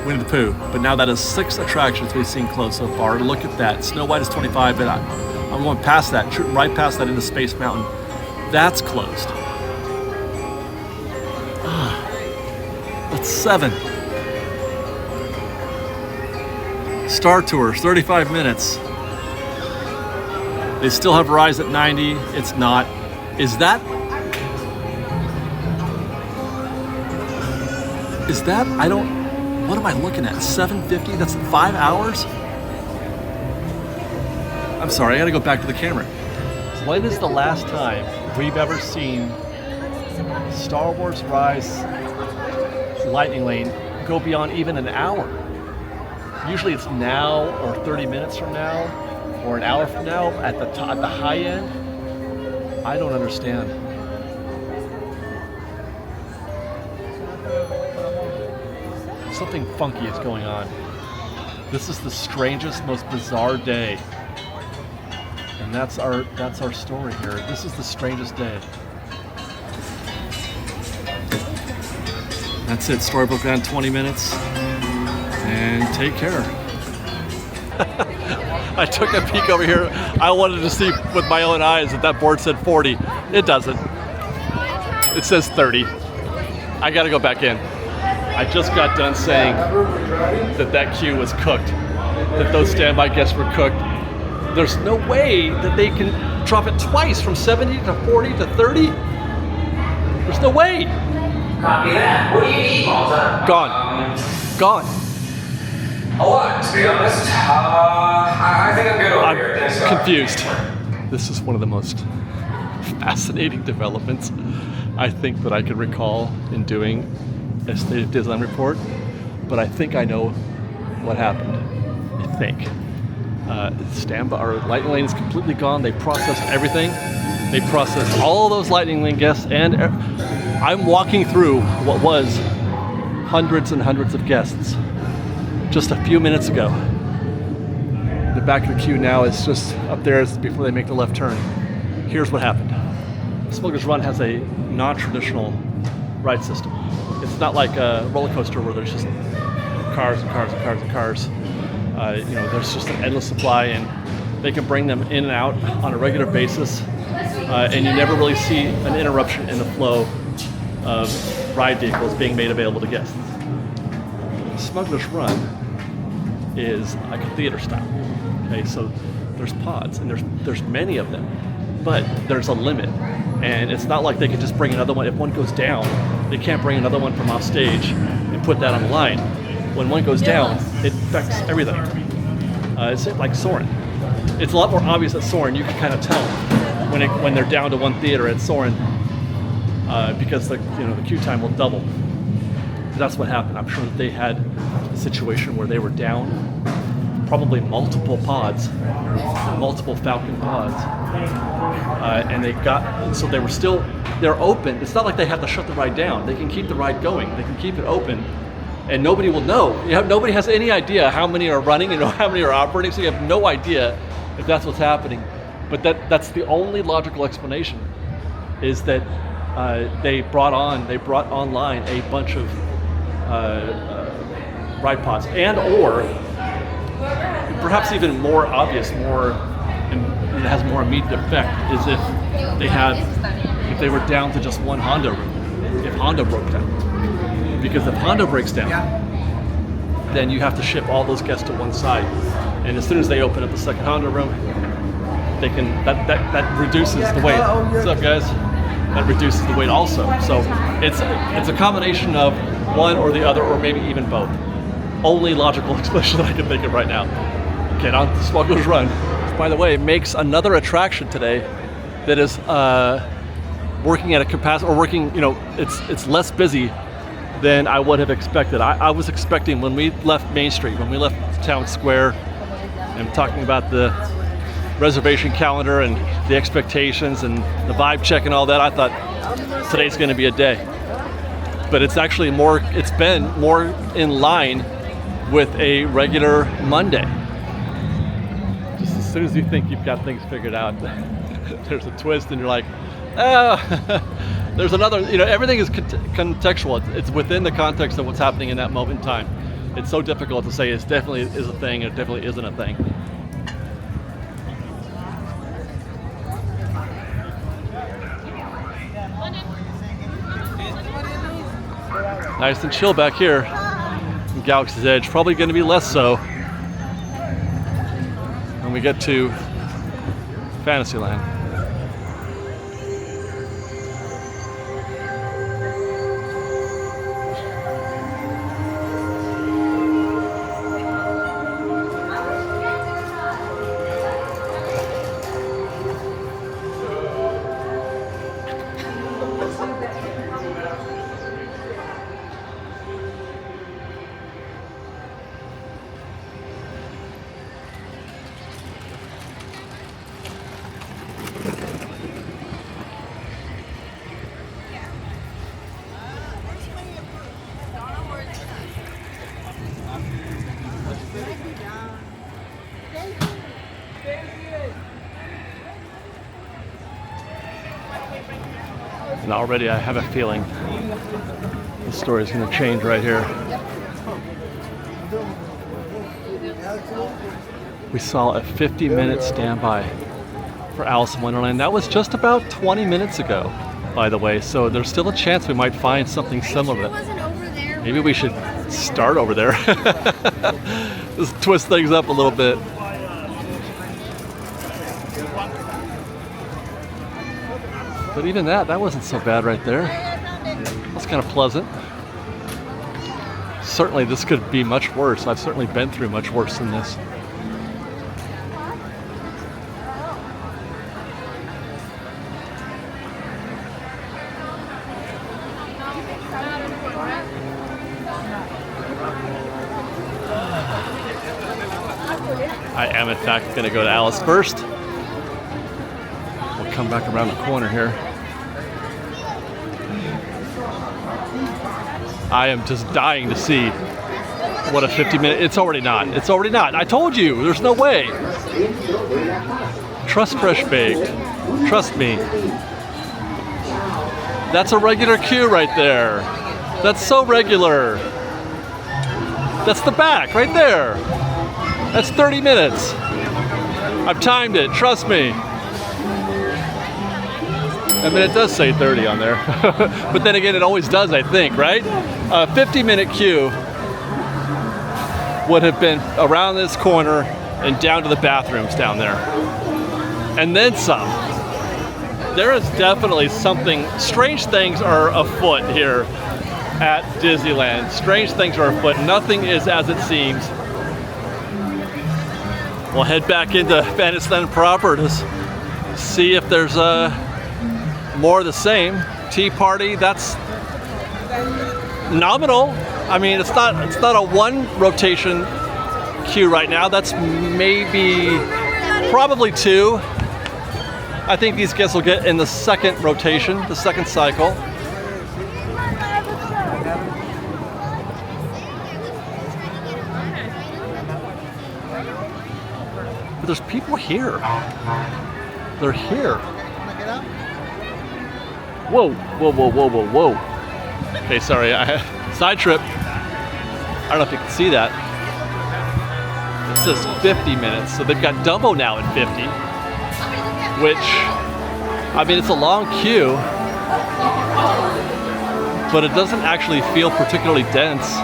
Winnie the Pooh, but now that is 6 attractions we've seen closed so far. Look at that. Snow White is 25, but I'm going past that, right past that into Space Mountain. That's closed. That's 7. Star Tours, 35 minutes. They still have Rise at 90. It's not. Is that, what am I looking at? 750? That's 5 hours? I'm sorry, I gotta go back to the camera. When is the last time we've ever seen Star Wars Rise Lightning Lane go beyond even an hour. Usually it's now or 30 minutes from now or an hour from now at the high end. I don't understand. Something funky is going on. This is the strangest, most bizarre day. And that's our story here. This is the strangest day. That's it, Storybook on 20 minutes. And take care. I took a peek over here. I wanted to see with my own eyes that board said 40. It doesn't. It says 30. I gotta go back in. I just got done saying that queue was cooked, that those standby guests were cooked. There's no way that they can drop it twice from 70 to 40 to 30. There's no way. Copy that. What do you need, Malta? Gone. To be honest, I think I'm good over here. Thanks, Confused. This is one of the most fascinating developments I think that I could recall in doing a State of Disneyland report, but I think I know what happened. I think. Standby, our Lightning Lane is completely gone. They processed everything. They processed all those Lightning Lane guests, and I'm walking through what was hundreds and hundreds of guests just a few minutes ago. The back of the queue now is just up there before they make the left turn. Here's what happened. Smuggler's Run has a non-traditional ride system. It's not like a roller coaster where there's just cars and cars and cars and cars. There's just an endless supply, and they can bring them in and out on a regular basis, and you never really see an interruption in the flow of ride vehicles being made available to guests. Smuggler's Run is like a theater style. Okay, so there's pods, and there's many of them, but there's a limit, and it's not like they can just bring another one. If one goes down, they can't bring another one from off stage and put that on the line. When one goes down, it affects everything. It's like Soarin'. It's a lot more obvious at Soarin'. You can kind of tell when they're down to one theater at Soarin', because the queue time will double. That's what happened. I'm sure that they had a situation where they were down probably multiple pods, multiple Falcon pods, and they're open. It's not like they have to shut the ride down. They can keep the ride going. They can keep it open, and nobody will know. Nobody has any idea how many are running and how many are operating, so you have no idea if that's what's happening. But that's the only logical explanation, is that they brought online a bunch of ride pods, and or perhaps even more obvious, and it has more immediate effect, is if they were down to just one Honda room, if Honda broke down. Because if Honda breaks down, then you have to ship all those guests to one side, and as soon as they open up the second Honda room, they can that reduces the weight. What's up, guys? That reduces the weight also. So it's a combination of one or the other, or maybe even both. Only logical explanation that I can think of right now. Okay, on to Smuggler's Run. By the way, makes another attraction today that is working at a capacity, or working, it's less busy than I would have expected. I was expecting, when we left Main Street, when we left Town Square, and talking about the reservation calendar and the expectations and the vibe check and all that, I thought today's going to be a day. But it's actually it's been more in line with a regular Monday. Just as soon as you think you've got things figured out, there's a twist, and you're like, there's another. Everything is contextual. It's within the context of what's happening in that moment in time. It's so difficult to say it definitely is a thing, and it definitely isn't a thing. Nice and chill back here in Galaxy's Edge. Probably going to be less so when we get to Fantasyland. And already I have a feeling the story is going to change right here. We saw a 50-minute standby for Alice in Wonderland. That was just about 20 minutes ago, by the way. So there's still a chance we might find something similar to that. Maybe we should start over there. Just twist things up a little bit. But even that wasn't so bad right there. That's kind of pleasant. Certainly this could be much worse. I've certainly been through much worse than this. I am in fact going to go to Alice first. We'll come back around the corner here. I am just dying to see what a 50-minute... It's already not. It's already not. I told you. There's no way. Trust Fresh Baked. Trust me. That's a regular queue right there. That's so regular. That's the back right there. That's 30 minutes. I've timed it. Trust me. I mean, it does say 30 on there. But then again, it always does, I think, right? A 50-minute queue would have been around this corner and down to the bathrooms down there. And then some. There is definitely something, strange things are afoot here at Disneyland. Strange things are afoot. Nothing is as it seems. We'll head back into Fantasyland proper to see if there's more of the same. Tea Party, that's nominal. I mean, it's not a one rotation queue right now. That's maybe probably two. I think these guests will get in the second rotation, the second cycle. But there's people here. They're here. Whoa, whoa, whoa, whoa, whoa, whoa. Okay, sorry, side trip. I don't know if you can see that. It says 50 minutes, so they've got Dumbo now in 50. Which, I mean, it's a long queue, but it doesn't actually feel particularly dense.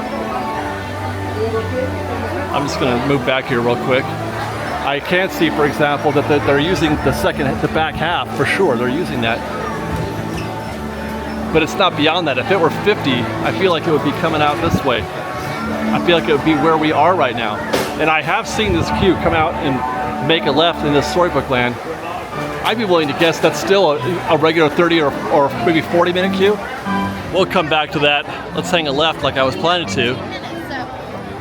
I'm just gonna move back here real quick. I can see, for example, that they're using the back half for sure. They're using that. But it's not beyond that. If it were 50, I feel like it would be coming out this way. I feel like it would be where we are right now. And I have seen this queue come out and make a left in this Storybook Land. I'd be willing to guess that's still a regular 30 or maybe 40-minute queue. We'll come back to that. Let's hang a left like I was planning to.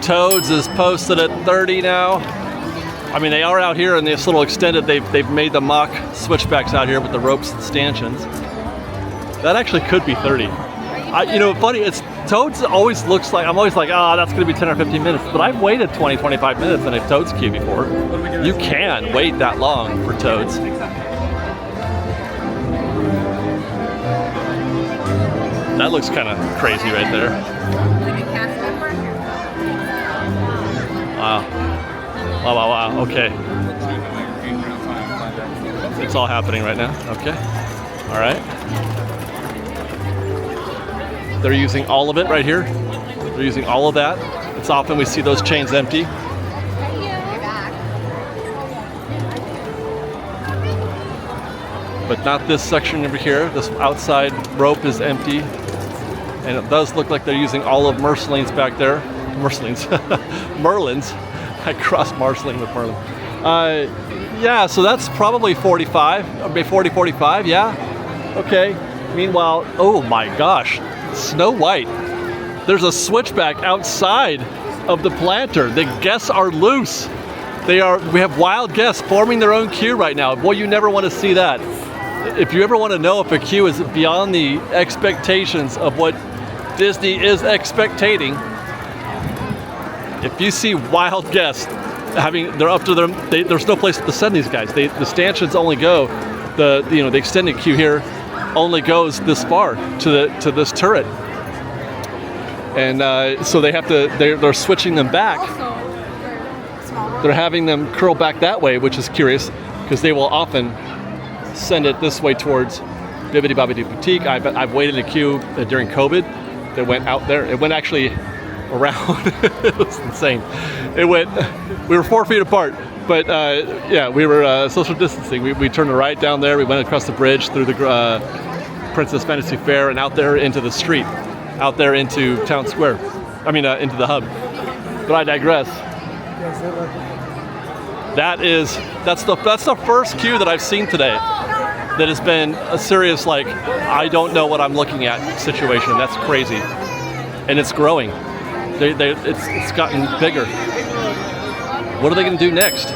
Toads is posted at 30 now. I mean, they are out here in this little extended, they've made the mock switchbacks out here with the ropes and stanchions. That actually could be 30. You know, funny, Toads always looks like, I'm always like, that's gonna be 10 or 15 minutes, but I've waited 20, 25 minutes in a Toads queue before. You can wait that long for Toads. That looks kind of crazy right there. Like a cast member? Wow. Wow, wow, wow, okay. It's all happening right now, okay. All right. They're using all of it right here. They're using all of that. It's often we see those chains empty. But not this section over here. This outside rope is empty. And it does look like they're using all of Merlin's back there. Merlin's. Merlin's. I crossed Marceline with Merlin. Yeah, so that's probably 45, maybe 40, 45, yeah. Okay. Meanwhile, oh my gosh, Snow White. There's a switchback outside of the planter. The guests are loose. We have wild guests forming their own queue right now. Boy, you never want to see that. If you ever want to know if a queue is beyond the expectations of what Disney is expectating, if you see wild guests they're up to them, there's no place to send these guys. The stanchions only go the extended queue here only goes this far to this turret, and so they have to. They're switching them back. They're having them curl back that way, which is curious because they will often send it this way towards Bibbidi Bobbidi Boutique. I've waited in a queue during COVID that went out there. It went actually around. It was insane. We were 4 feet apart, but yeah, we were social distancing. We turned right down there. We went across the bridge through the Princess Fantasy Fair and out there into the street, out there into Town Square. I mean, into the hub. But I digress. That's the first queue that I've seen today that has been a serious, like, I don't know what I'm looking at situation. That's crazy, and it's growing. It's gotten bigger. What are they going to do next?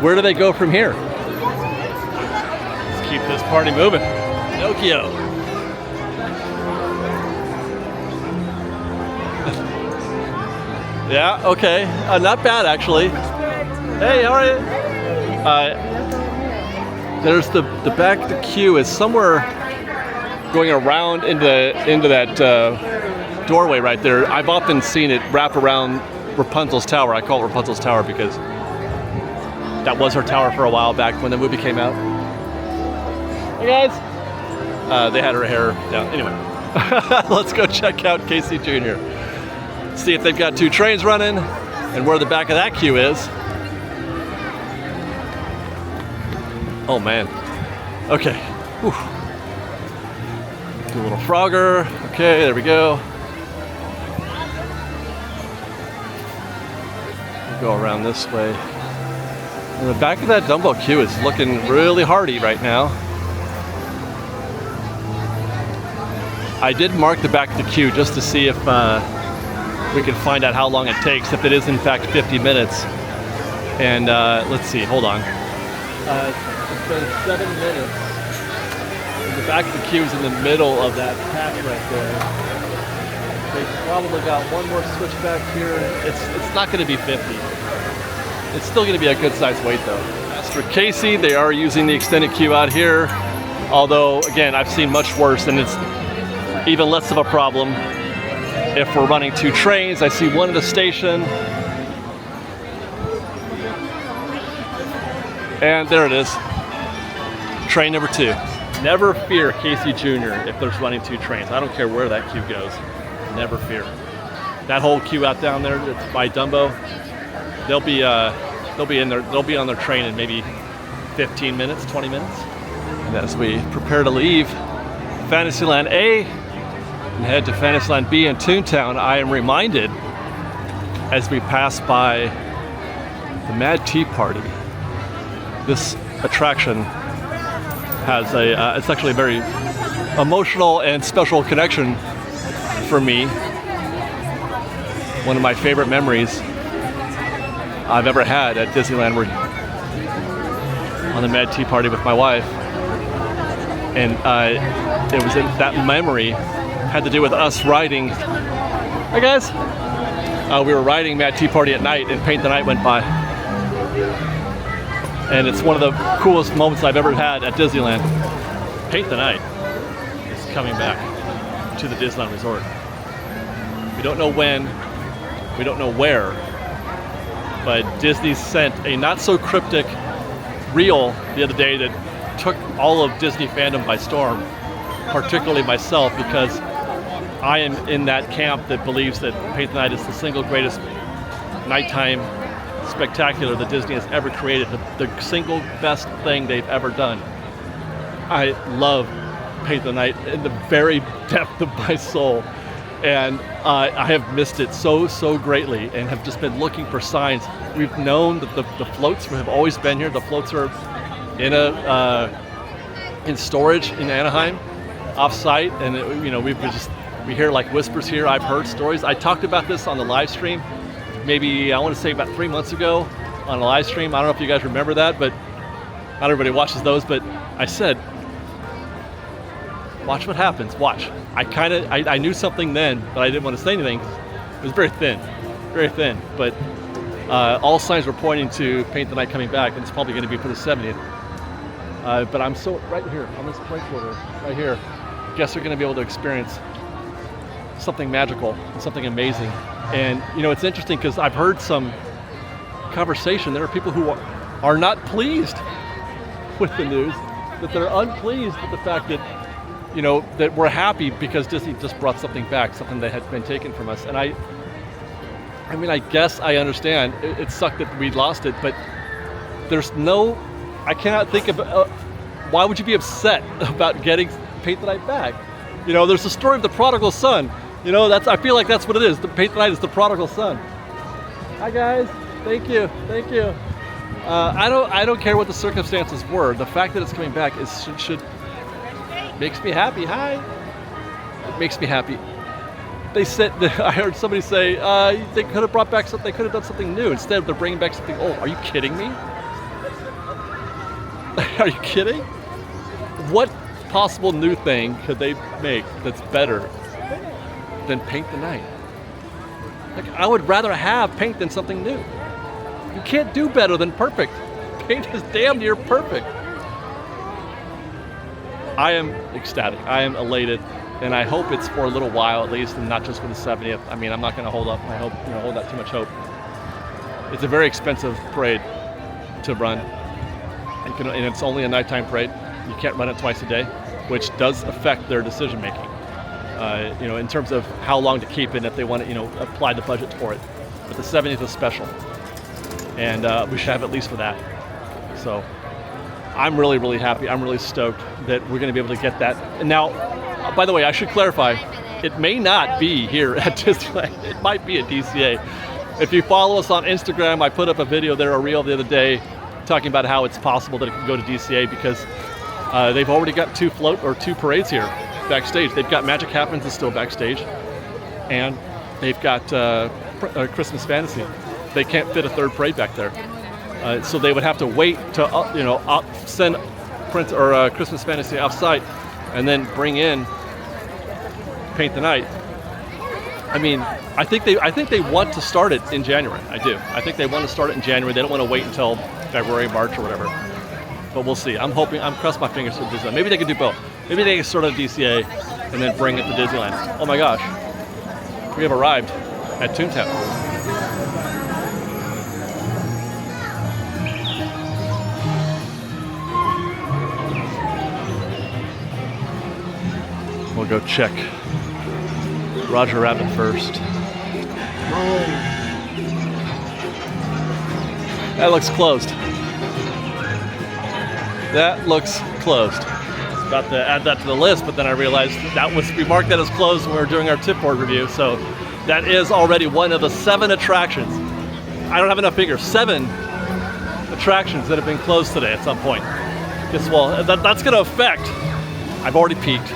Where do they go from here? Let's keep this party moving. Pinocchio. Yeah. Okay. Not bad actually. Hey, how are you? There's the back of the queue is somewhere going around into that doorway right there. I've often seen it wrap around Rapunzel's Tower. I call it Rapunzel's Tower because that was her tower for a while back when the movie came out. Hey guys. They had her hair down. Anyway, let's go check out Casey Jr. See if they've got 2 trains running and where the back of that queue is. Oh man. Okay. Whew. Do a little Frogger. Okay, there we go. We'll go around this way. And the back of that Dumbo queue is looking really hardy right now. I did mark the back of the queue just to see if we can find out how long it takes, if it is in fact 50 minutes. And let's see, hold on. It's been 7 minutes. And the back of the queue is in the middle of that patch right there. They've probably got one more switch back here. It's not going to be 50. It's still going to be a good sized wait though. As for Casey, they are using the extended queue out here. Although, again, I've seen much worse, and it's even less of a problem if we're running 2 trains. I see one at a station. And there it is. Train number 2. Never fear, Casey Jr., if there's running 2 trains. I don't care where that queue goes. Never fear. That whole queue out down there that's by Dumbo, they'll be in there. They'll be on their train in maybe 15 minutes, 20 minutes. And as we prepare to leave Fantasyland A and head to Fantasyland B in Toontown, I am reminded as we pass by the Mad Tea Party. This attraction has it's actually a very emotional and special connection for me. One of my favorite memories I've ever had at Disneyland were on the Mad Tea Party with my wife. And it was that memory had to do with us riding. Hi guys. We were riding Mad Tea Party at night, and Paint the Night went by. And it's one of the coolest moments I've ever had at Disneyland. Paint the Night is coming back to the Disneyland Resort. We don't know when, we don't know where, but Disney sent a not so cryptic reel the other day that took all of Disney fandom by storm, particularly myself, because I am in that camp that believes that Paint the Night is the single greatest nighttime spectacular that Disney has ever created, the single best thing they've ever done. I love Paint the Night in the very depth of my soul, and I have missed it so greatly and have just been looking for signs. We've known that the floats have always been here. The floats are in storage in Anaheim, off-site, and we hear like whispers here. I've heard stories. I talked about this on the live stream, maybe I want to say about 3 months ago on a live stream. I don't know if you guys remember that, but not everybody watches those. But I said, watch what happens. Watch. I knew something then, but I didn't want to say anything. It was very thin. But all signs were pointing to Paint the Night coming back, and it's probably going to be for the 70th. But I'm so right here on this breakwater, right here. Guests are going to be able to experience something magical, something amazing. And you know, it's interesting because I've heard some conversation. There are people who are not pleased with the news, that they're unpleased with the fact that, you know, that we're happy because Disney just brought something back, something that had been taken from us. And I mean, I guess I understand. It sucked that we lost it, but I cannot think of, why would you be upset about getting Paint the Night back? You know, there's the story of the prodigal son. You know, I feel like that's what it is. The Paint the Night is the prodigal son. Hi guys, thank you. I don't care what the circumstances were. The fact that it's coming back makes me happy. Hi. It makes me happy. They said, I heard somebody say, they could have brought back something, they could have done something new. Instead, they're bringing back something old. Are you kidding me? Are you kidding? What possible new thing could they make that's better than Paint the Night? Like, I would rather have Paint than something new. You can't do better than perfect. Paint is damn near perfect. I am ecstatic. I am elated, and I hope it's for a little while at least, and not just for the 70th. I mean, I'm not going to hold out too much hope. It's a very expensive parade to run, and it's only a nighttime parade. You can't run it twice a day, which does affect their decision making. You know, in terms of how long to keep it, and if they want to, you know, apply the budget for it. But the 70th is special, and we should have at least for that. So I'm really, really happy. I'm really stoked that we're going to be able to get that. And now, by the way, I should clarify, it may not be here at Disneyland. It might be at DCA. If you follow us on Instagram, I put up a video there, a reel the other day, talking about how it's possible that it can go to DCA because they've already got two parades here backstage. They've got Magic Happens is still backstage, and they've got Christmas Fantasy. They can't fit a third parade back there. So they would have to wait to send Christmas Fantasy off-site and then bring in Paint the Night. I mean, I think they want to start it in January. I do. I think they want to start it in January. They don't want to wait until February, March, or whatever. But we'll see. I'm crossing my fingers for Disneyland. Maybe they can do both. Maybe they can start at DCA and then bring it to Disneyland. Oh my gosh. We have arrived at Toontown. We'll go check Roger Rabbit first. That looks closed. That looks closed. I was about to add that to the list, but then I realized we marked that as closed when we were doing our tip board review. So that is already one of the 7 attractions. I don't have enough figures. 7 attractions that have been closed today at some point. Guess well, that's going to affect. I've already peaked.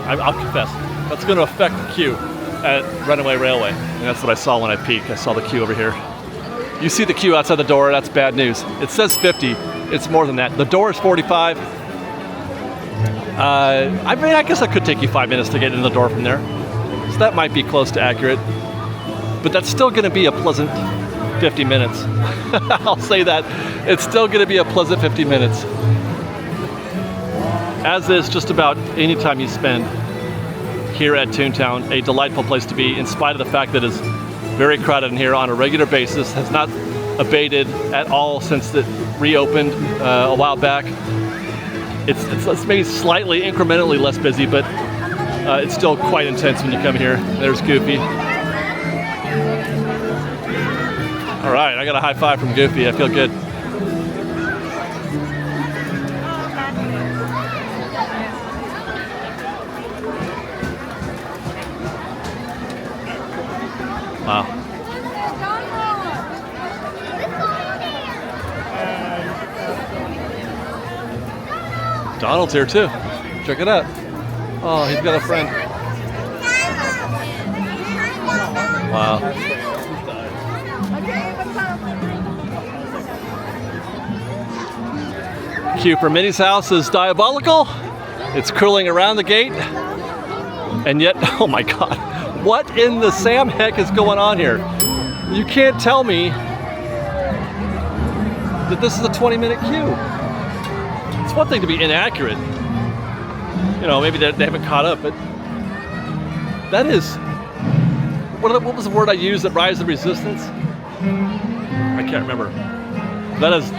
I'll confess. That's going to affect the queue at Runaway Railway. And that's what I saw when I peeked. I saw the queue over here. You see the queue outside the door, that's bad news. It says 50, it's more than that. The door is 45. I mean, I guess that could take you 5 minutes to get in the door from there. So that might be close to accurate. But that's still going to be a pleasant 50 minutes. I'll say that. It's still going to be a pleasant 50 minutes. As is just about any time you spend here at Toontown, a delightful place to be, in spite of the fact that it's very crowded in here on a regular basis, has not abated at all since it reopened a while back. It's maybe slightly, incrementally less busy, but it's still quite intense when you come here. There's Goofy. All right, I got a high five from Goofy. I feel good. Wow. Donald's here too. Check it out. Oh, he's got a friend. Wow. Queue for Minnie's house is diabolical. It's curling around the gate. And yet, oh my God. What in the Sam heck is going on here? You can't tell me that this is a 20-minute queue. it's one thing to be inaccurate. You know, maybe they haven't caught up, but that is, what was the word I used at Rise of Resistance? I can't remember. That is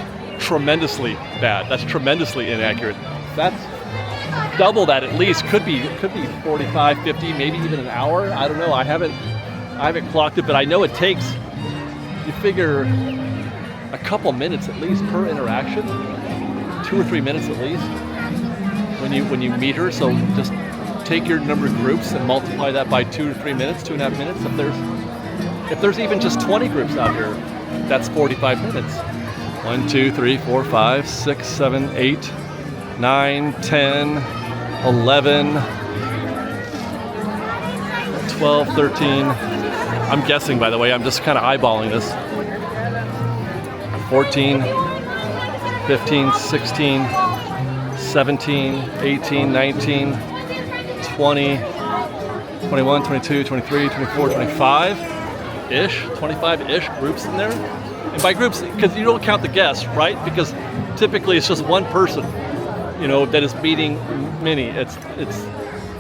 tremendously bad. That's tremendously inaccurate. That's double that at least. Could be 45, 50, maybe even an hour. I don't know. I haven't clocked it, but I know it takes, you figure, a couple minutes at least per interaction, 2 or 3 minutes at least when you meet her. So just take your number of groups and multiply that by 2 or 3 minutes, 2.5 minutes. If there's even just 20 groups out here, that's 45 minutes. 1, 2, 3, 4, 5, 6, 7, 8, 9, 10, 11, 12, 13. I'm guessing, by the way, I'm just kind of eyeballing this. 14, 15, 16, 17, 18, 19, 20, 21, 22, 23, 24, 25-ish, 25-ish groups in there. And by groups, because you don't count the guests, right? Because typically it's just one person, you know, that is meeting Minnie. It's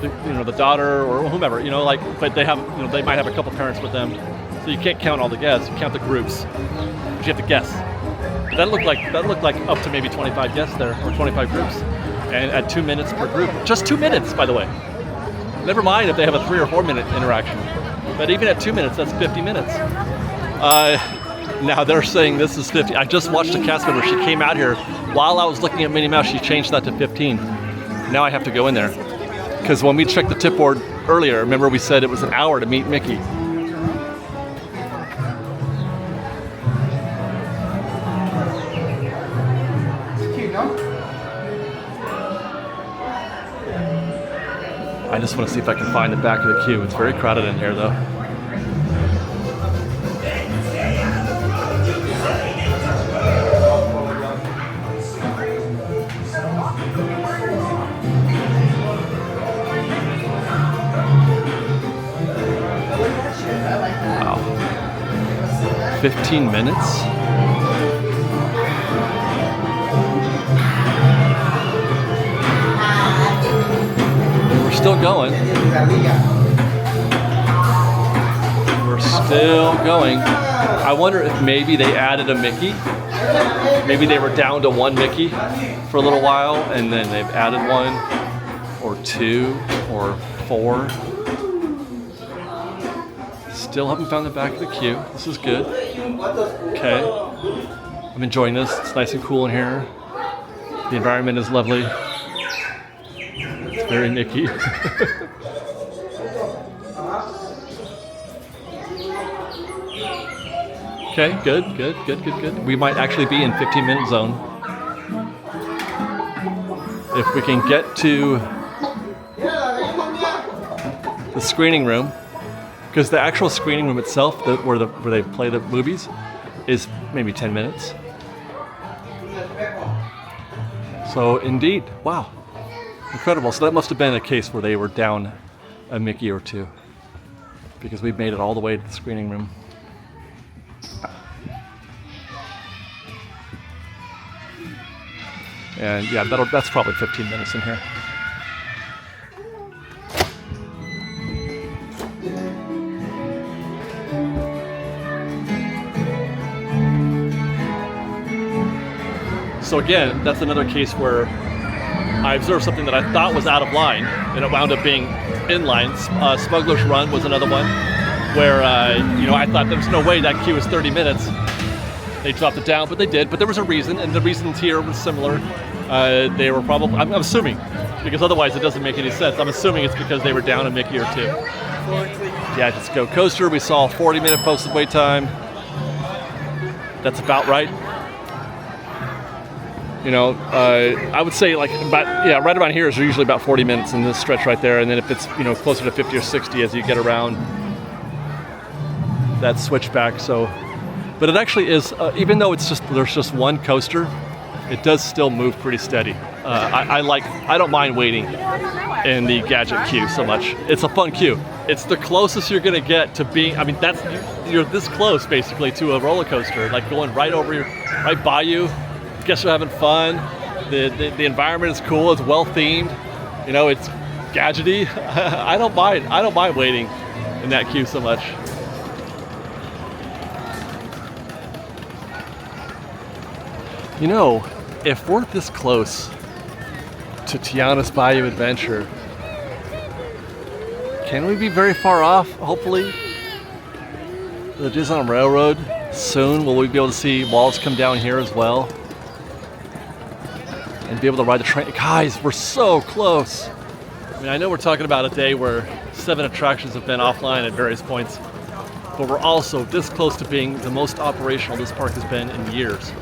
the daughter or whomever, you know, like, but they have, you know, they might have a couple parents with them, so you can't count all the guests. You count the groups, but you have to guess. But that looked like up to maybe 25 guests there, or 25 groups, and at 2 minutes per group. Just 2 minutes, by the way. Never mind if they have a 3 or 4 minute interaction. But even at 2 minutes, that's 50 minutes. Now they're saying this is 50. I just watched a cast member. She came out here while I was looking at Minnie Mouse. She changed that to 15. Now I have to go in there. Because when we checked the tip board earlier, remember we said it was an hour to meet Mickey. I just want to see if I can find the back of the queue. It's very crowded in here though. Wow. 15 minutes? We're still going. We're still going. I wonder if maybe they added a Mickey. Maybe they were down to 1 Mickey for a little while, and then they've added 1 or 2 or 4. Still haven't found the back of the queue. This is good. Okay. I'm enjoying this. It's nice and cool in here. The environment is lovely. It's very Mickey. Okay, good. We might actually be in 15-minute zone. If we can get to the screening room, because the actual screening room itself, where they play the movies, is maybe 10 minutes. So indeed, wow, incredible. So that must have been a case where they were down a Mickey or 2, because we've made it all the way to the screening room. And yeah, that's probably 15 minutes in here. So again, that's another case where I observed something that I thought was out of line, and it wound up being in line. Smuggler's Run was another one where I thought there's no way that queue was 30 minutes. They dropped it down, but they did. But there was a reason, and the reasons here were similar. They were probably, I'm assuming, because otherwise it doesn't make any sense. I'm assuming it's because they were down a Mickey or 2. Yeah, just go coaster. We saw 40-minute posted wait time. That's about right. I would say right around here is usually about 40 minutes in this stretch right there, and then if it's closer to 50 or 60 as you get around that switchback. So, but it actually is, even though there's just one coaster, it does still move pretty steady. I don't mind waiting in the gadget queue so much. It's a fun queue. It's the closest you're gonna get to being. I mean, you're this close basically to a roller coaster, like going right by you. Guess you're having fun. The environment is cool. It's well themed. You know, it's gadgety. I don't mind waiting in that queue so much. You know, if we're this close to Tiana's Bayou Adventure, can we be very far off, hopefully? The Disneyland Railroad, soon will we be able to see walls come down here as well? And be able to ride the train. Guys, we're so close. I mean, I know we're talking about a day where 7 attractions have been offline at various points, but we're also this close to being the most operational this park has been in years.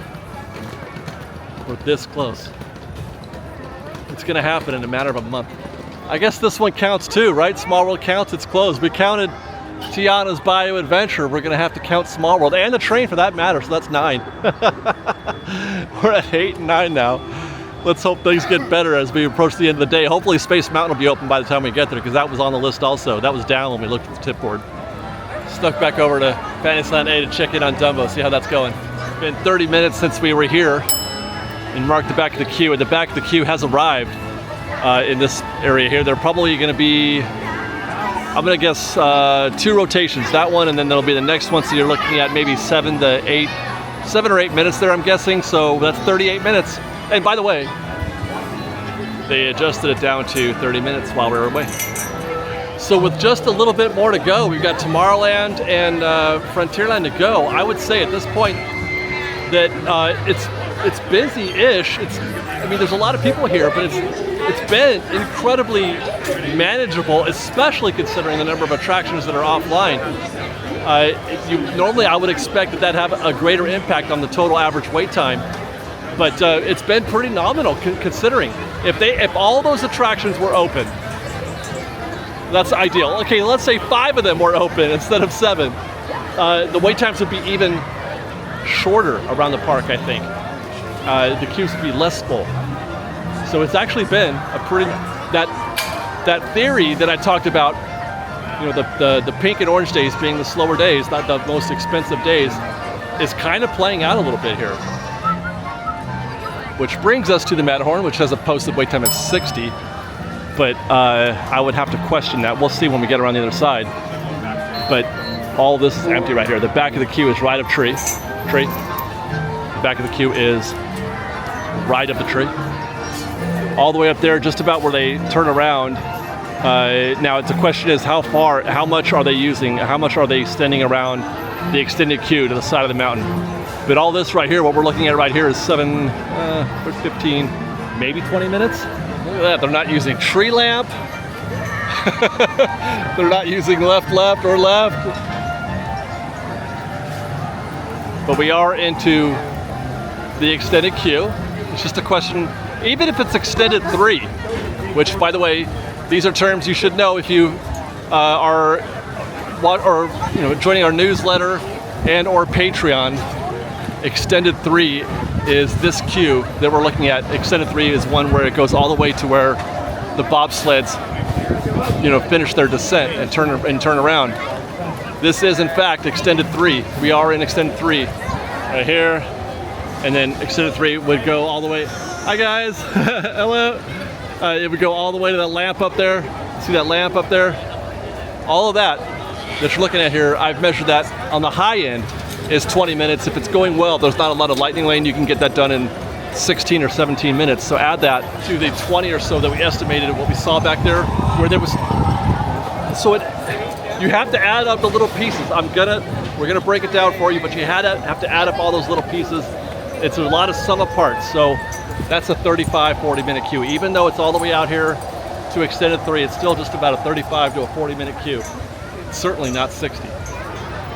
We're this close. It's gonna happen in a matter of a month. I guess this one counts too, right? Small World counts, it's closed. We counted Tiana's Bayou Adventure. We're gonna have to count Small World and the train for that matter, so that's 9. We're at 8 and 9 now. Let's hope things get better as we approach the end of the day. Hopefully Space Mountain will be open by the time we get there, because that was on the list also. That was down when we looked at the tip board. Snuck back over to Fantasyland A to check in on Dumbo, see how that's going. It's been 30 minutes since we were here and marked the back of the queue, and the back of the queue has arrived in this area here. They're probably gonna be, I'm gonna guess 2 rotations, that one and then there'll be the next one, so you're looking at maybe 7 or 8 minutes there, I'm guessing, so that's 38 minutes. And by the way, they adjusted it down to 30 minutes while we were away. So with just a little bit more to go, we've got Tomorrowland and Frontierland to go. I would say at this point that it's busy-ish. I mean, there's a lot of people here, but it's been incredibly manageable, especially considering the number of attractions that are offline. Normally I would expect that have a greater impact on the total average wait time, but it's been pretty nominal considering. If all those attractions were open, that's ideal. Okay, let's say 5 of them were open instead of 7. The wait times would be even shorter around the park, I think. The queues would be less full. So it's actually been a pretty, that theory that I talked about, you know, the pink and orange days being the slower days, not the most expensive days, is kind of playing out a little bit here. Which brings us to the Matterhorn, which has a posted wait time of 60, but I would have to question that. We'll see when we get around the other side. But all this is empty right here. The back of the queue is right of tree. The back of the queue is right of the tree. All the way up there, just about where they turn around. Now the question is how much are they using? How much are they extending around the extended queue to the side of the mountain? But all this right here, what we're looking at right here is 15, maybe 20 minutes. Look at that, they're not using tree lamp. They're not using left, or left. But we are into the extended queue. It's just a question, even if it's extended 3, which by the way, these are terms you should know if you are joining our newsletter and or Patreon. Extended 3 is this queue that we're looking at. Extended 3 is one where it goes all the way to where the bobsleds, finish their descent and turn around. This is in fact extended 3. We are in extended 3 right here, and then extended 3 would go all the way. Hi guys, hello. It would go all the way to that lamp up there. See that lamp up there? All of that you're looking at here, I've measured that on the high end is 20 minutes. If it's going well, there's not a lot of lightning lane, you can get that done in 16 or 17 minutes. So add that to the 20 or so that we estimated what we saw back there, where there was, you have to add up the little pieces. We're gonna break it down for you, but you have to add up all those little pieces. It's a lot of sum of parts. So that's a 35-40 minute queue. Even though it's all the way out here to extended 3, it's still just about a 35 to a 40 minute queue. It's certainly not 60.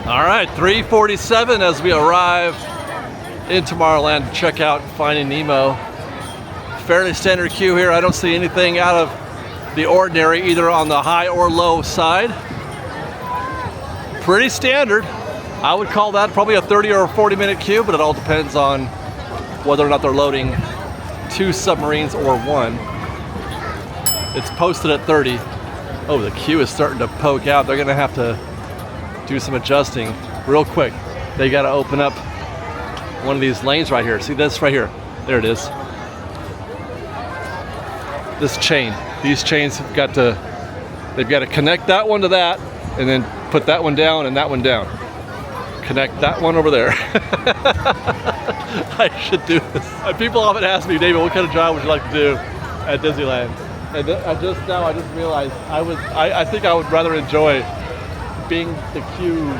All right, 3:47 as we arrive in Tomorrowland to check out Finding Nemo. Fairly standard queue here. I don't see anything out of the ordinary, either on the high or low side. Pretty standard. I would call that probably a 30 or a 40 minute queue, but it all depends on whether or not they're loading 2 submarines or 1. It's posted at 30. Oh, the queue is starting to poke out. They're gonna have to do some adjusting real quick. They gotta open up one of these lanes right here. See this right here? There it is. this chain. These chains have got to, they've got to connect that one to that, and then put that one down and that one down. Connect that one over there. I should do this. People often ask me, David, what kind of job would you like to do at Disneyland? And I just realized I think I would rather enjoy being the queue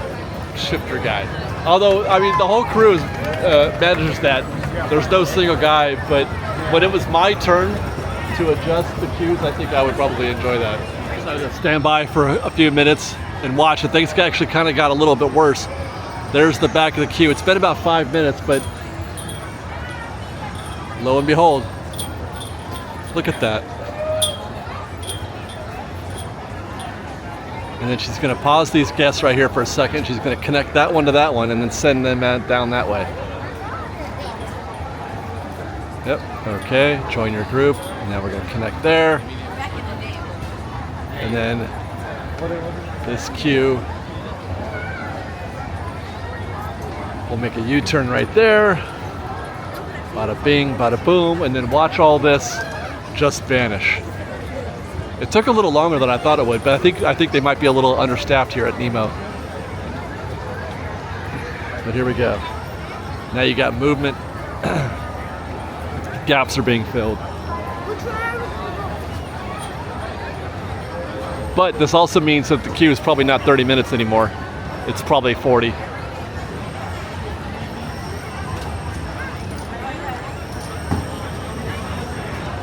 shifter guy. Although, I mean, the whole crew manages that. There's no single guy, but when it was my turn to adjust the queues, I think I would probably enjoy that. So I just stand by for a few minutes and watch it. Things actually kind of got a little bit worse. There's the back of the queue. It's been about 5 minutes, but lo and behold, look at that. And then she's going to pause these guests right here for a second. She's going to connect that one to that one and then send them down that way. Yep, okay, join your group. And now we're going to connect there. And then this queue, we'll make a U-turn right there. Bada bing, bada boom, and then watch all this just vanish. It took a little longer than I thought it would, but I think they might be a little understaffed here at Nemo. But here we go. Now you got movement. Gaps are being filled. But this also means that the queue is probably not 30 minutes anymore. It's probably 40.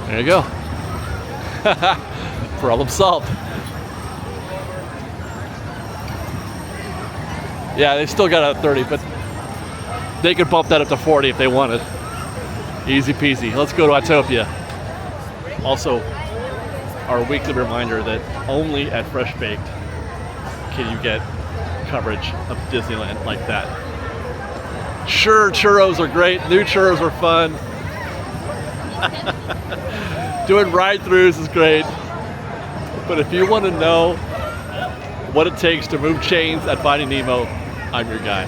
There you go. Problem solved. Yeah, they still got it at 30, but they could bump that up to 40 if they wanted. Easy peasy. Let's go to Autopia. Also, our weekly reminder that only at Fresh Baked can you get coverage of Disneyland like that. Sure, churros are great. New churros are fun. Doing ride-throughs is great. But if you want to know what it takes to move chains at Finding Nemo, I'm your guy.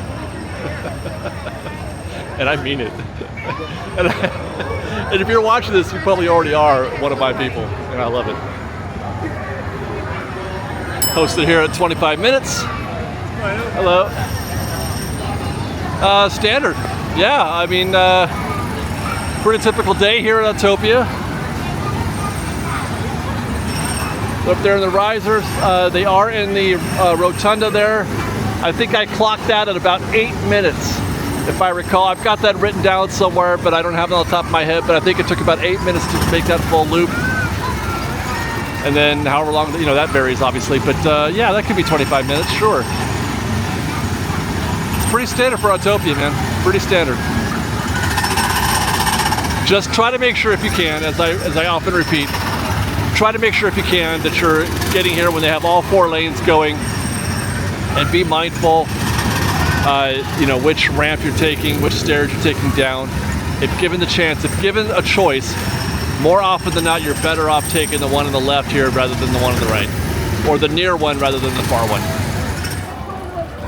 And I mean it. And if you're watching this, you probably already are one of my people, and I love it. Hosted here at 25 minutes. Hello. Standard. Yeah, I mean, pretty typical day here at Autopia. Up there in the risers, they are in the rotunda there. I think I clocked that at about 8 minutes, if I recall. I've got that written down somewhere, but I don't have it on the top of my head. But I think it took about 8 minutes to make that full loop. And then however long, that varies obviously. But yeah, that could be 25 minutes, sure. It's pretty standard for Autopia, man. Pretty standard. Just try to make sure if you can, as I often repeat, try to make sure if you can that you're getting here when they have all 4 lanes going, and be mindful, which ramp you're taking, which stairs you're taking down. If given the chance, if given a choice, more often than not, you're better off taking the one on the left here rather than the one on the right, or the near one rather than the far one.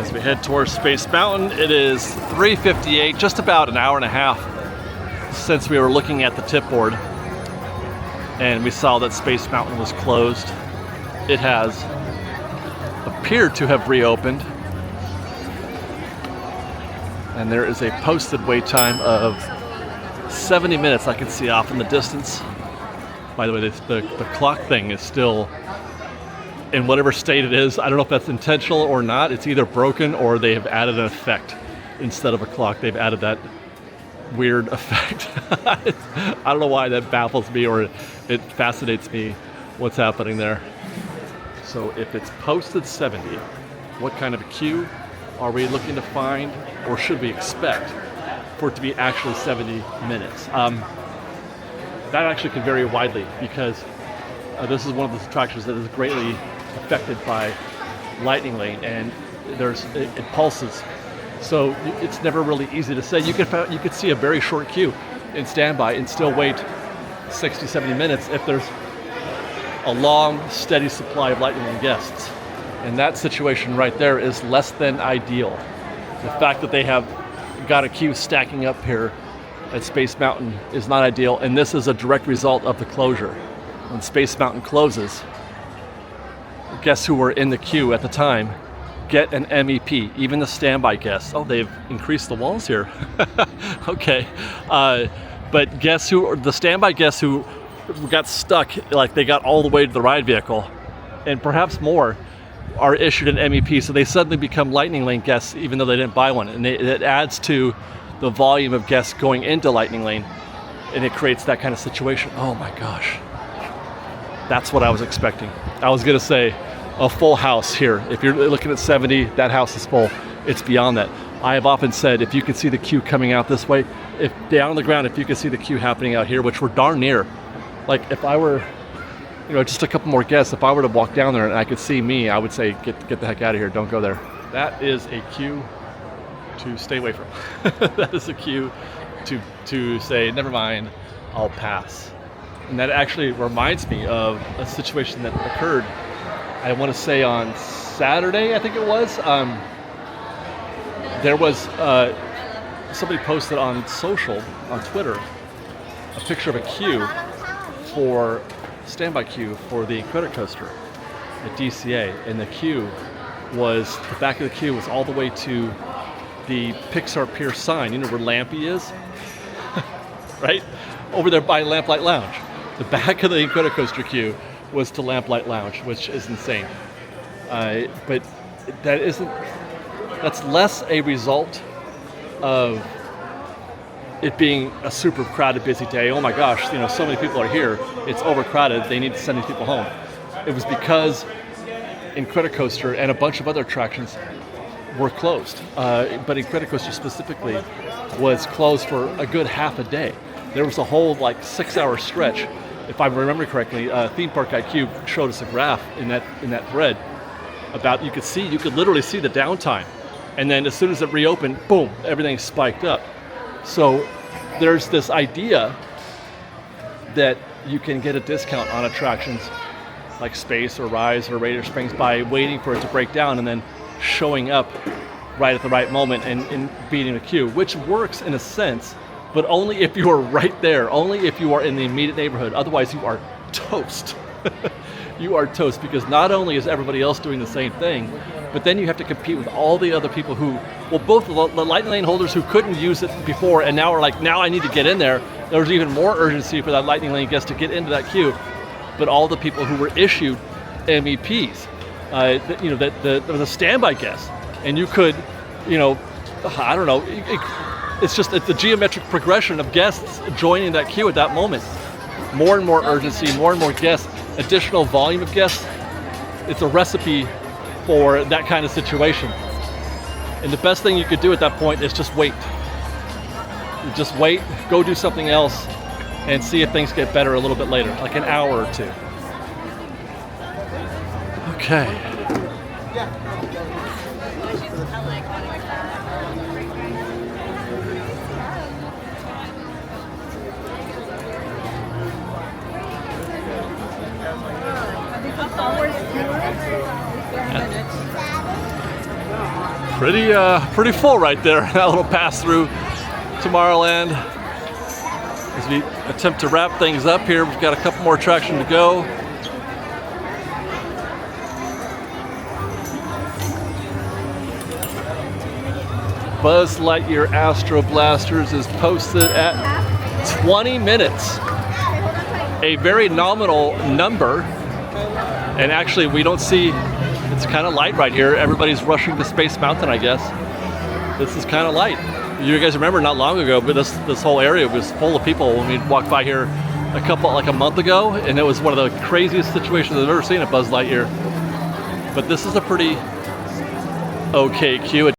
As we head towards Space Mountain, it is 3:58, just about an hour and a half since we were looking at the tip board, and we saw that Space Mountain was closed. It has appeared to have reopened, and there is a posted wait time of 70 minutes I can see off in the distance. By the way, the clock thing is still in whatever state it is. I don't know if that's intentional or not. It's either broken or they have added an effect. Instead of a clock, they've added that weird effect. I don't know why that baffles me, or it fascinates me what's happening there. So if it's posted 70, what kind of a queue are we looking to find, or should we expect for it to be actually 70 minutes? That actually can vary widely, because this is one of those attractions that is greatly affected by Lightning Lane, and it pulses. So it's never really easy to say. You could see a very short queue in standby and still wait 60, 70 minutes if there's a long, steady supply of Lightning Lane guests. And that situation right there is less than ideal. The fact that they have got a queue stacking up here at Space Mountain is not ideal, and this is a direct result of the closure. when Space Mountain closes, guests who were in the queue at the time get an MEP, even the standby guests. Oh, they've increased the walls here. Okay. But the standby guests who got stuck, like they got all the way to the ride vehicle, and perhaps more, are issued an MEP, so they suddenly become Lightning Lane guests even though they didn't buy one. And it adds to the volume of guests going into Lightning Lane, and it creates that kind of situation. Oh my gosh. That's what I was expecting. I was gonna say a full house here. If you're looking at 70, that house is full. It's beyond that. I have often said, if you can see the queue coming out this way, if down on the ground, if you can see the queue happening out here, which we're darn near. Like if I were, just a couple more guests, if I were to walk down there and I could see me, I would say, get the heck out of here, don't go there. That is a queue to stay away from. That is a queue to say, never mind, I'll pass. And that actually reminds me of a situation that occurred, I want to say on Saturday, I think it was. There was, somebody posted on social, on Twitter, a picture of a queue standby queue for the Incredicoaster at DCA, and the back of the queue was all the way to the Pixar Pier sign, where Lampy is, right? Over there by Lamplight Lounge. The back of the Incredicoaster queue was to Lamplight Lounge, which is insane. But that's less a result of it being a super crowded, busy day. Oh my gosh, so many people are here. It's overcrowded. They need to send these people home. It was because Incredicoaster and a bunch of other attractions were closed. But Incredicoaster specifically was closed for a good half a day. There was a whole 6-hour stretch. If I remember correctly, Theme Park IQ showed us a graph in that thread about you could literally see the downtime, and then as soon as it reopened, boom, everything spiked up. So there's this idea that you can get a discount on attractions like Space or Rise or Radiator Springs by waiting for it to break down and then showing up right at the right moment and beating the queue, which works in a sense, but only if you are right there, only if you are in the immediate neighborhood. Otherwise, you are toast. You are toast, because not only is everybody else doing the same thing, but then you have to compete with all the other people who, both the Lightning Lane holders who couldn't use it before and now are like, now I need to get in there. There's even more urgency for that Lightning Lane guest to get into that queue. But all the people who were issued MEPs, the standby guests, and you could, I don't know, it's a geometric progression of guests joining that queue at that moment. More and more urgency, more and more guests, additional volume of guests. It's a recipe for that kind of situation. And the best thing you could do at that point is just wait. Just wait, go do something else, and see if things get better a little bit later, like an hour or two. Okay. Pretty full right there. That little pass through Tomorrowland. As we attempt to wrap things up here, we've got a couple more attractions to go. Buzz Lightyear Astro Blasters is posted at 20 minutes. A very nominal number. And actually, we don't see, it's kind of light right here. Everybody's rushing to Space Mountain, I guess. This is kind of light. You guys remember not long ago, but this whole area was full of people when we walked by here a month ago, and it was one of the craziest situations I've ever seen at Buzz Lightyear. But this is a pretty okay queue.